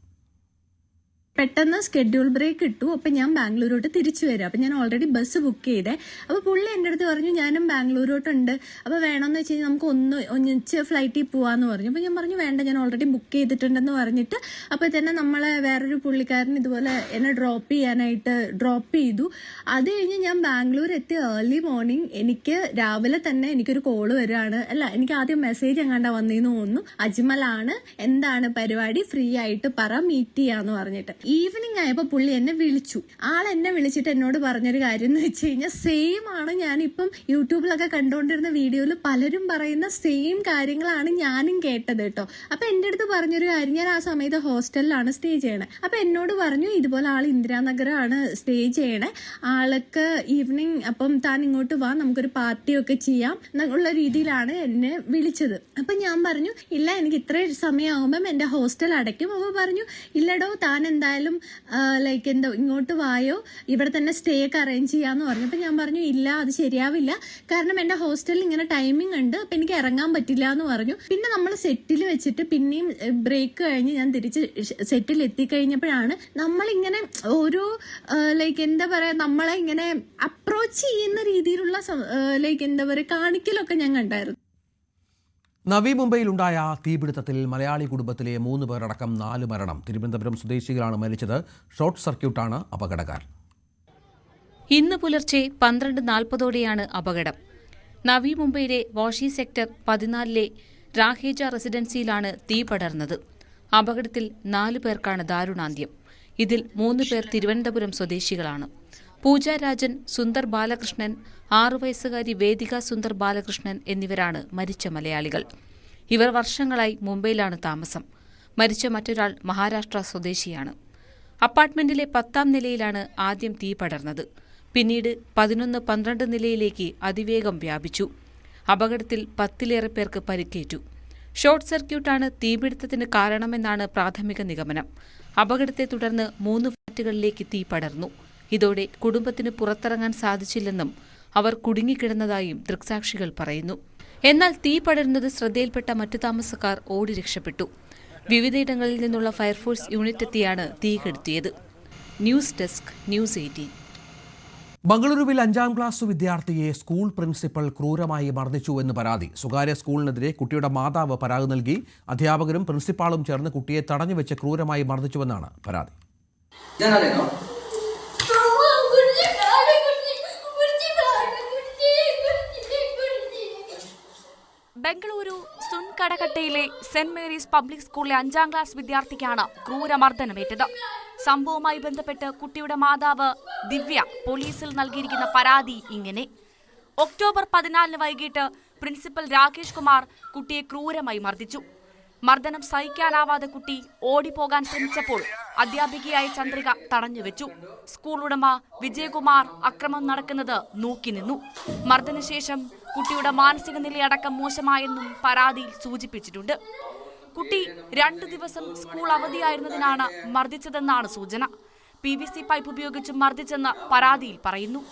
പെട്ടെന്ന് സ്കെഡ്യൂൾ ബ്രേക്ക് ഇട്ടു. അപ്പം ഞാൻ ബാംഗ്ലൂരോട്ട് തിരിച്ചു വരാം. അപ്പം ഞാൻ ഓൾറെഡി ബസ് ബുക്ക് ചെയ്തേ. അപ്പോൾ പുള്ളി എൻ്റെ അടുത്ത് പറഞ്ഞു ഞാനും ബാംഗ്ലൂരോട്ടുണ്ട്, അപ്പോൾ വേണമെന്ന് വെച്ച് കഴിഞ്ഞാൽ നമുക്ക് ഒന്നിച്ച് ഫ്ലൈറ്റിൽ പോകാമെന്ന് പറഞ്ഞു. അപ്പോൾ ഞാൻ പറഞ്ഞു വേണ്ട, ഞാൻ ഓൾറെഡി ബുക്ക് ചെയ്തിട്ടുണ്ടെന്ന് പറഞ്ഞിട്ട് അപ്പോൾ തന്നെ നമ്മളെ വേറൊരു പുള്ളിക്കാരൻ ഇതുപോലെ എന്നെ ഡ്രോപ്പ് ചെയ്തു. അത് കഴിഞ്ഞ് ഞാൻ ബാംഗ്ലൂർ എത്തി ഏർലി മോർണിംഗ്. എനിക്ക് രാവിലെ തന്നെ എനിക്കൊരു കോള് വരികയാണ്. അല്ല, എനിക്ക് ആദ്യം മെസ്സേജ് എങ്ങാണ്ടാ വന്നേന്ന് തോന്നുന്നു. അജ്മലാണ്, എന്താണ് പരിപാടി, ഫ്രീ ആയിട്ട് പറ, മീറ്റ് ചെയ്യാന്ന് പറഞ്ഞിട്ട്. ഈവനിങ് ആയപ്പോൾ പുള്ളി എന്നെ വിളിച്ചു. എന്നെ വിളിച്ചിട്ട് എന്നോട് പറഞ്ഞൊരു കാര്യം എന്ന് വെച്ച് കഴിഞ്ഞാൽ സെയിം ആണ് ഞാനിപ്പം യൂട്യൂബിലൊക്കെ കണ്ടുകൊണ്ടിരുന്ന വീഡിയോയിൽ പലരും പറയുന്ന സെയിം കാര്യങ്ങളാണ് ഞാനും കേട്ടത് കേട്ടോ. അപ്പൊ എൻ്റെ അടുത്ത് പറഞ്ഞൊരു കാര്യം, ഞാൻ ആ സമയത്ത് ഹോസ്റ്റലിലാണ് സ്റ്റേ ചെയ്യണേ. അപ്പൊ എന്നോട് പറഞ്ഞു ഇതുപോലെ ആൾ ഇന്ദിരാനഗറാണ് സ്റ്റേ ചെയ്യണേ, ആൾക്ക് ഈവനിങ് അപ്പം താൻ ഇങ്ങോട്ട് വാ, നമുക്കൊരു പാർട്ടിയൊക്കെ ചെയ്യാം എന്നുള്ള രീതിയിലാണ് എന്നെ വിളിച്ചത്. അപ്പൊ ഞാൻ പറഞ്ഞു ഇല്ല, എനിക്ക് ഇത്ര സമയമാകുമ്പം എൻ്റെ ഹോസ്റ്റൽ അടയ്ക്കും. അപ്പോൾ പറഞ്ഞു ഇല്ലടോ, താൻ എന്തായാലും ഇങ്ങോട്ട് വായോ, ഇവിടെ തന്നെ സ്റ്റേ ഒക്കെ അറേഞ്ച് ചെയ്യാന്ന് പറഞ്ഞു. അപ്പൊ ഞാൻ പറഞ്ഞു ഇല്ല, അത് ശരിയാവില്ല, കാരണം എൻ്റെ ഹോസ്റ്റലിൽ ഇങ്ങനെ ടൈമിംഗ് ഉണ്ട്, അപ്പൊ എനിക്ക് ഇറങ്ങാൻ പറ്റില്ല എന്ന് പറഞ്ഞു. പിന്നെ നമ്മൾ സെറ്റിൽ വെച്ചിട്ട് പിന്നെയും ബ്രേക്ക് കഴിഞ്ഞ് ഞാൻ തിരിച്ച് സെറ്റിൽ എത്തിക്കഴിഞ്ഞപ്പോഴാണ് നമ്മളിങ്ങനെ ഓരോ എന്താ പറയാ, നമ്മളെ ഇങ്ങനെ അപ്രോച്ച് ചെയ്യുന്ന രീതിയിലുള്ള എന്താ പറയാ കാണിക്കലൊക്കെ ഞാൻ കണ്ടായിരുന്നു. നവി മുംബൈയിലുണ്ടായ തീപിടുത്തത്തിൽ മലയാളി കുടുംബത്തിലെ 3 പേരടക്കം 4 മരണം. തിരുവനന്തപുരം സ്വദേശികളാണ് മരിച്ചത്. ഷോർട്ട് സർക്യൂട്ടാണ് അപകടകാരണം. ഇന്ന് പുലർച്ചെ 12:40ഓടെയാണ് അപകടം. നവി മുംബൈയിലെ വാഷി സെക്ടർ 14-ലെ രാഹേജ റെസിഡൻസിയിലാണ് തീ പടർന്നത്. അപകടത്തിൽ 4 പേർക്കാണ് ദാരുണാന്ത്യം. ഇതിൽ 3 പേർ തിരുവനന്തപുരം സ്വദേശികളാണ്. പൂജ രാജൻ, സുന്ദർ ബാലകൃഷ്ണൻ, 6 വയസ്സുകാരി വേദിക സുന്ദർ ബാലകൃഷ്ണൻ എന്നിവരാണ് മരിച്ച മലയാളികൾ. ഇവർ വർഷങ്ങളായി മുംബൈയിലാണ് താമസം. മരിച്ച മറ്റൊരാൾ മഹാരാഷ്ട്ര സ്വദേശിയാണ്. അപ്പാർട്ട്മെന്റിലെ 10ാം നിലയിലാണ് ആദ്യം തീ പടർന്നത്. പിന്നീട് 11, 12 നിലയിലേക്ക് അതിവേഗം വ്യാപിച്ചു. അപകടത്തിൽ 10-ലേറെ പേർക്ക് പരിക്കേറ്റു. ഷോർട്ട് സർക്യൂട്ടാണ് തീപിടുത്തത്തിന് കാരണമെന്നാണ് പ്രാഥമിക നിഗമനം. അപകടത്തെ തുടർന്ന് 3 ഫ്ളാറ്റുകളിലേക്ക് തീ പടർന്നു. ഇതോടെ കുടുംബത്തിന് പുറത്തിറങ്ങാൻ സാധിച്ചില്ലെന്നും അവർ കുടുങ്ങിക്കിടന്നതായും ദൃക്സാക്ഷികൾ പറയുന്നു. എന്നാൽ തീ പടരുന്നത് ശ്രദ്ധയിൽപ്പെട്ട മറ്റു താമസക്കാർ ഓടി രക്ഷപ്പെട്ടു. വിവിധയിടങ്ങളിൽ നിന്നുള്ള ഫയർഫോഴ്സ് യൂണിറ്റ് എത്തിയാണ് തീ കെടുത്തിയത്. News desk, news 18. ബംഗളൂരുവിൽ 5ാം ക്ലാസ് വിദ്യാർത്ഥിയെ സ്കൂൾ പ്രിൻസിപ്പൽ ക്രൂരമായി മർദ്ദിച്ചുവെന്ന് പരാതി. സ്വകാര്യ സ്കൂളിനെതിരെ കുട്ടിയുടെ മാതാവ് പരാതി നൽകി. അധ്യാപകരും പ്രിൻസിപ്പാളും ചേർന്ന് കുട്ടിയെ തടഞ്ഞുവെച്ച് ക്രൂരമായി മർദ്ദിച്ചുവെന്നാണ് പരാതി. ബംഗളൂരു സുൻകടകട്ടയിലെ സെന്റ് മേരീസ് പബ്ലിക് സ്കൂളിലെ 5ാം ക്ലാസ് വിദ്യാർത്ഥിക്കാണ് ക്രൂരമർദ്ദനമേറ്റത്. സംഭവവുമായി ബന്ധപ്പെട്ട് കുട്ടിയുടെ മാതാവ് ദിവ്യ പോലീസിൽ നൽകിയിരിക്കുന്ന പരാതി ഇങ്ങനെ: ഒക്ടോബർ 14 വൈകിട്ട് പ്രിൻസിപ്പൽ രാകേഷ് കുമാർ കുട്ടിയെ ക്രൂരമായി മർദ്ദിച്ചു. മർദ്ദനം സഹിക്കാനാവാതെ കുട്ടി ഓടിപ്പോകാൻ ശ്രമിച്ചപ്പോൾ അധ്യാപികയായ ചന്ദ്രിക തടഞ്ഞുവെച്ചു. സ്കൂൾ ഉടമ വിജയകുമാർ അക്രമം നടക്കുന്നത് നോക്കിനിന്നു. മർദ്ദനശേഷം കുട്ടിയുടെ മാനസിക നിലയടക്കം മോശമായെന്നും പരാതിയിൽ സൂചിപ്പിച്ചിട്ടുണ്ട്. കുട്ടി 2 ദിവസം സ്കൂൾ അവധിയായിരുന്നതിനാണ് മർദ്ദിച്ചതെന്നാണ് സൂചന. PVC പൈപ്പ് ഉപയോഗിച്ച് മർദ്ദിച്ചെന്ന് പരാതിയിൽ പറയുന്നു.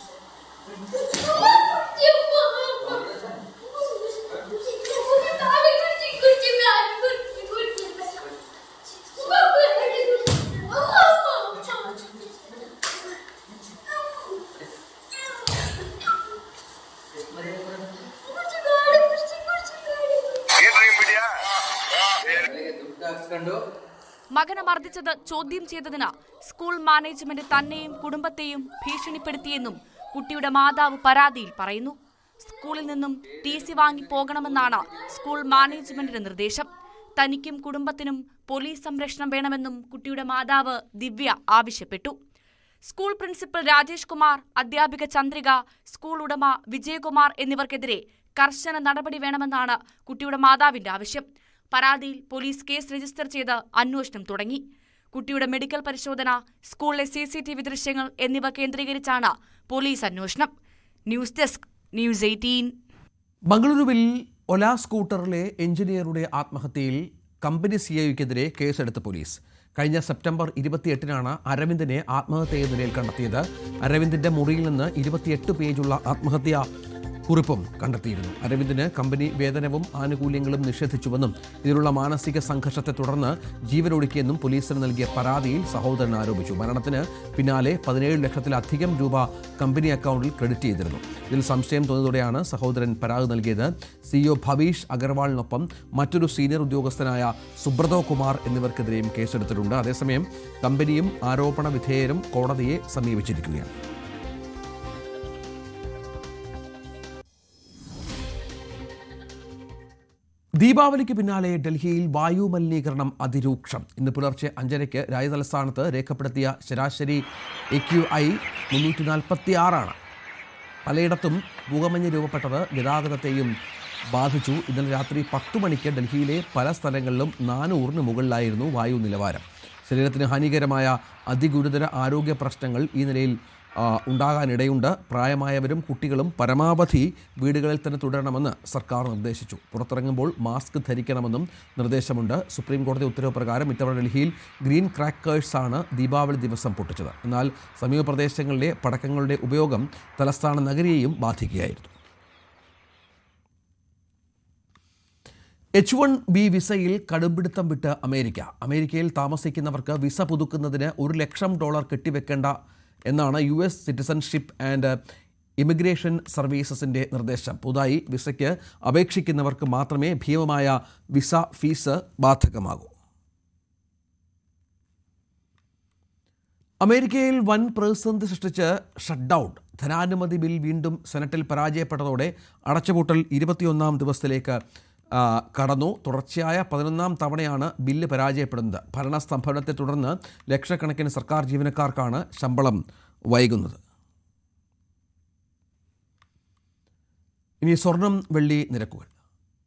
മകനെ മർദ്ദിച്ചത് ചോദ്യം ചെയ്തതിന് സ്കൂൾ മാനേജ്മെന്റ് തന്നെയും കുടുംബത്തെയും ഭീഷണിപ്പെടുത്തിയെന്നും കുട്ടിയുടെ മാതാവ് പരാതിയിൽ പറയുന്നു. സ്കൂളിൽ നിന്നും TC വാങ്ങി പോകണമെന്നാണ് സ്കൂൾ മാനേജ്മെന്റിന്റെ നിർദ്ദേശം. തനിക്കും കുടുംബത്തിനും പോലീസ് സംരക്ഷണം വേണമെന്നും കുട്ടിയുടെ മാതാവ് ദിവ്യ ആവശ്യപ്പെട്ടു. സ്കൂൾ പ്രിൻസിപ്പൽ രാജേഷ് കുമാർ, അധ്യാപിക ചന്ദ്രിക, സ്കൂൾ ഉടമ വിജയകുമാർ എന്നിവർക്കെതിരെ കർശന നടപടി വേണമെന്നാണ് കുട്ടിയുടെ മാതാവിന്റെ ആവശ്യം. പരാതിയിൽ പോലീസ് കേസ് രജിസ്റ്റർ ചെയ്ത് അന്വേഷണം തുടങ്ങി. കുട്ടിയുടെ മെഡിക്കൽ പരിശോധന, സ്കൂളിലെ CCTV ദൃശ്യങ്ങൾ എന്നിവ കേന്ദ്രീകരിച്ചാണ് പോലീസ് അന്വേഷണം. News desk, news 18. ബംഗളൂരുവിൽ ഒല സ്കൂട്ടറിലെ എഞ്ചിനീയറുടെ ആത്മഹത്യയിൽ കമ്പനി CIOക്കെതിരെ കേസെടുത്ത പോലീസ്. കഴിഞ്ഞ സെപ്റ്റംബർ 28-നാണ് അരവിന്ദിനെ ആത്മഹത്യ നിലയിൽ കണ്ടെത്തിയത്. അരവിന്ദിന്റെ മുറിയിൽ നിന്ന് 28 പേജുള്ള ആത്മഹത്യാ കുറിപ്പും കണ്ടെത്തിയിരുന്നു. അരവിന്ദിന് കമ്പനി വേതനവും ആനുകൂല്യങ്ങളും നിഷേധിച്ചുവെന്നും ഇതിലുള്ള മാനസിക സംഘർഷത്തെ തുടർന്ന് ജീവനൊടുക്കിയെന്നും പോലീസിന് നൽകിയ പരാതിയിൽ സഹോദരൻ ആരോപിച്ചു. മരണത്തിന് പിന്നാലെ 17 ലക്ഷത്തിലധികം രൂപ കമ്പനി അക്കൗണ്ടിൽ ക്രെഡിറ്റ് ചെയ്തിരുന്നു. ഇതിൽ സംശയം തോന്നിയതോടെയാണ് സഹോദരൻ പരാതി നൽകിയത്. CEO ഭവീഷ് അഗർവാളിനൊപ്പം മറ്റൊരു സീനിയർ ഉദ്യോഗസ്ഥനായ സുബ്രതോ കുമാർ എന്നിവർക്കെതിരെയും കേസെടുത്തിട്ടുണ്ട്. അതേസമയം കമ്പനിയും ആരോപണ വിധേയരും കോടതിയെ സമീപിച്ചിരിക്കുകയാണ്. ദീപാവലിക്ക് പിന്നാലെ ഡൽഹിയിൽ വായു മലിനീകരണം അതിരൂക്ഷം. ഇന്ന് പുലർച്ചെ 5:30 രാജ്യതലസ്ഥാനത്ത് രേഖപ്പെടുത്തിയ ശരാശരി AQI 346 പലയിടത്തും പുകമഞ്ഞ് രൂപപ്പെട്ടത് ഗതാഗതത്തെയും ബാധിച്ചു. ഇന്നലെ രാത്രി 10 മണിക്ക് ഡൽഹിയിലെ പല സ്ഥലങ്ങളിലും 400-ന് മുകളിലായിരുന്നു വായു നിലവാരം. ശരീരത്തിന് ഹാനികരമായ അതിഗുരുതര ആരോഗ്യ പ്രശ്നങ്ങൾ ഈ നിലയിൽ ഉണ്ടാകാനിടയുണ്ട്. പ്രായമായവരും കുട്ടികളും പരമാവധി വീടുകളിൽ തന്നെ തുടരണമെന്ന് സർക്കാർ നിർദ്ദേശിച്ചു. പുറത്തിറങ്ങുമ്പോൾ മാസ്ക് ധരിക്കണമെന്നും നിർദ്ദേശമുണ്ട്. സുപ്രീം കോടതി ഉത്തരവ് പ്രകാരം ഇത്തവണ ഡൽഹിയിൽ ഗ്രീൻ ക്രാക്കേഴ്സാണ് ദീപാവലി ദിവസം പൊട്ടിച്ചത്. എന്നാൽ സമീപ പ്രദേശങ്ങളിലെ പടക്കങ്ങളുടെ ഉപയോഗം തലസ്ഥാന നഗരിയെയും ബാധിക്കുകയായിരുന്നു. H-1B വിസയിൽ കടുംപിടുത്തം വിട്ട് അമേരിക്കയിൽ താമസിക്കുന്നവർക്ക് വിസ പുതുക്കുന്നതിന് $1,00,000 കെട്ടിവെക്കേണ്ട എന്നാണ് US സിറ്റിസൺഷിപ്പ് ആൻഡ് ഇമിഗ്രേഷൻ സർവീസസിൻ്റെ നിർദ്ദേശം. പുതുതായി വിസയ്ക്ക് അപേക്ഷിക്കുന്നവർക്ക് മാത്രമേ ഭീമമായ വിസ ഫീസ് ബാധകമാകൂ. അമേരിക്കയിൽ വൻ പ്രതിസന്ധി സൃഷ്ടിച്ച് ഷട്ട്ഡൗൺ. ധനാനുമതി ബിൽ വീണ്ടും സെനറ്റിൽ പരാജയപ്പെട്ടതോടെ അടച്ചുപൂട്ടൽ 21-ാം ദിവസത്തിലേക്ക് കടന്നു. തുടർച്ചയായ 11-ാം തവണയാണ് ബില്ല് പരാജയപ്പെടുന്നത്. ഭരണസ്തംഭനത്തെ തുടർന്ന് ലക്ഷക്കണക്കിന് സർക്കാർ ജീവനക്കാർക്കാണ് ശമ്പളം വൈകുന്നത്. ഇനി സ്വർണം വെള്ളി നിരക്കുകൾ.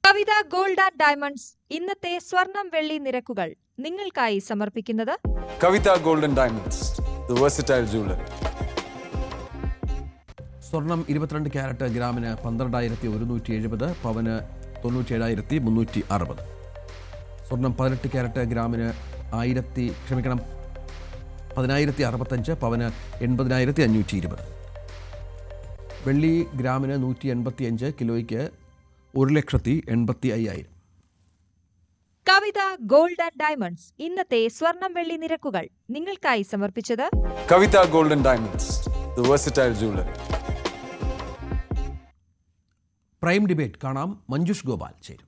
കവിത ഗോൾഡ് ആൻഡ് ഡയമണ്ട്സ് ഇന്നത്തെ സ്വർണം വെള്ളി നിരക്കുകൾ നിങ്ങൾക്കായി സമർപ്പിക്കുന്നത് Kavitha gold and diamonds, the versatile jewellery. സ്വർണം 22 ക്യാരറ്റ് ഗ്രാമിന് 12,170, പവന് 97,360. സ്വർണം 18 ക്യാരറ്റ് ഗ്രാമിന് 10,065, പവന് 80,520. വെള്ളി ഗ്രാമിന് 185, കിലോയ്ക്ക് 1,85,000. കവിത ഗോൾഡ് ആൻഡ് ഡയമണ്ട്സ് ഇന്നത്തെ സ്വർണം വെള്ളി നിരക്കുകൾ നിങ്ങൾക്കായി സമർപ്പിച്ചത് Kavitha gold and diamonds, the versatile jewellery. Prime debate കാണാം. മഞ്ജുഷ് ഗോപാൽ ചേരും.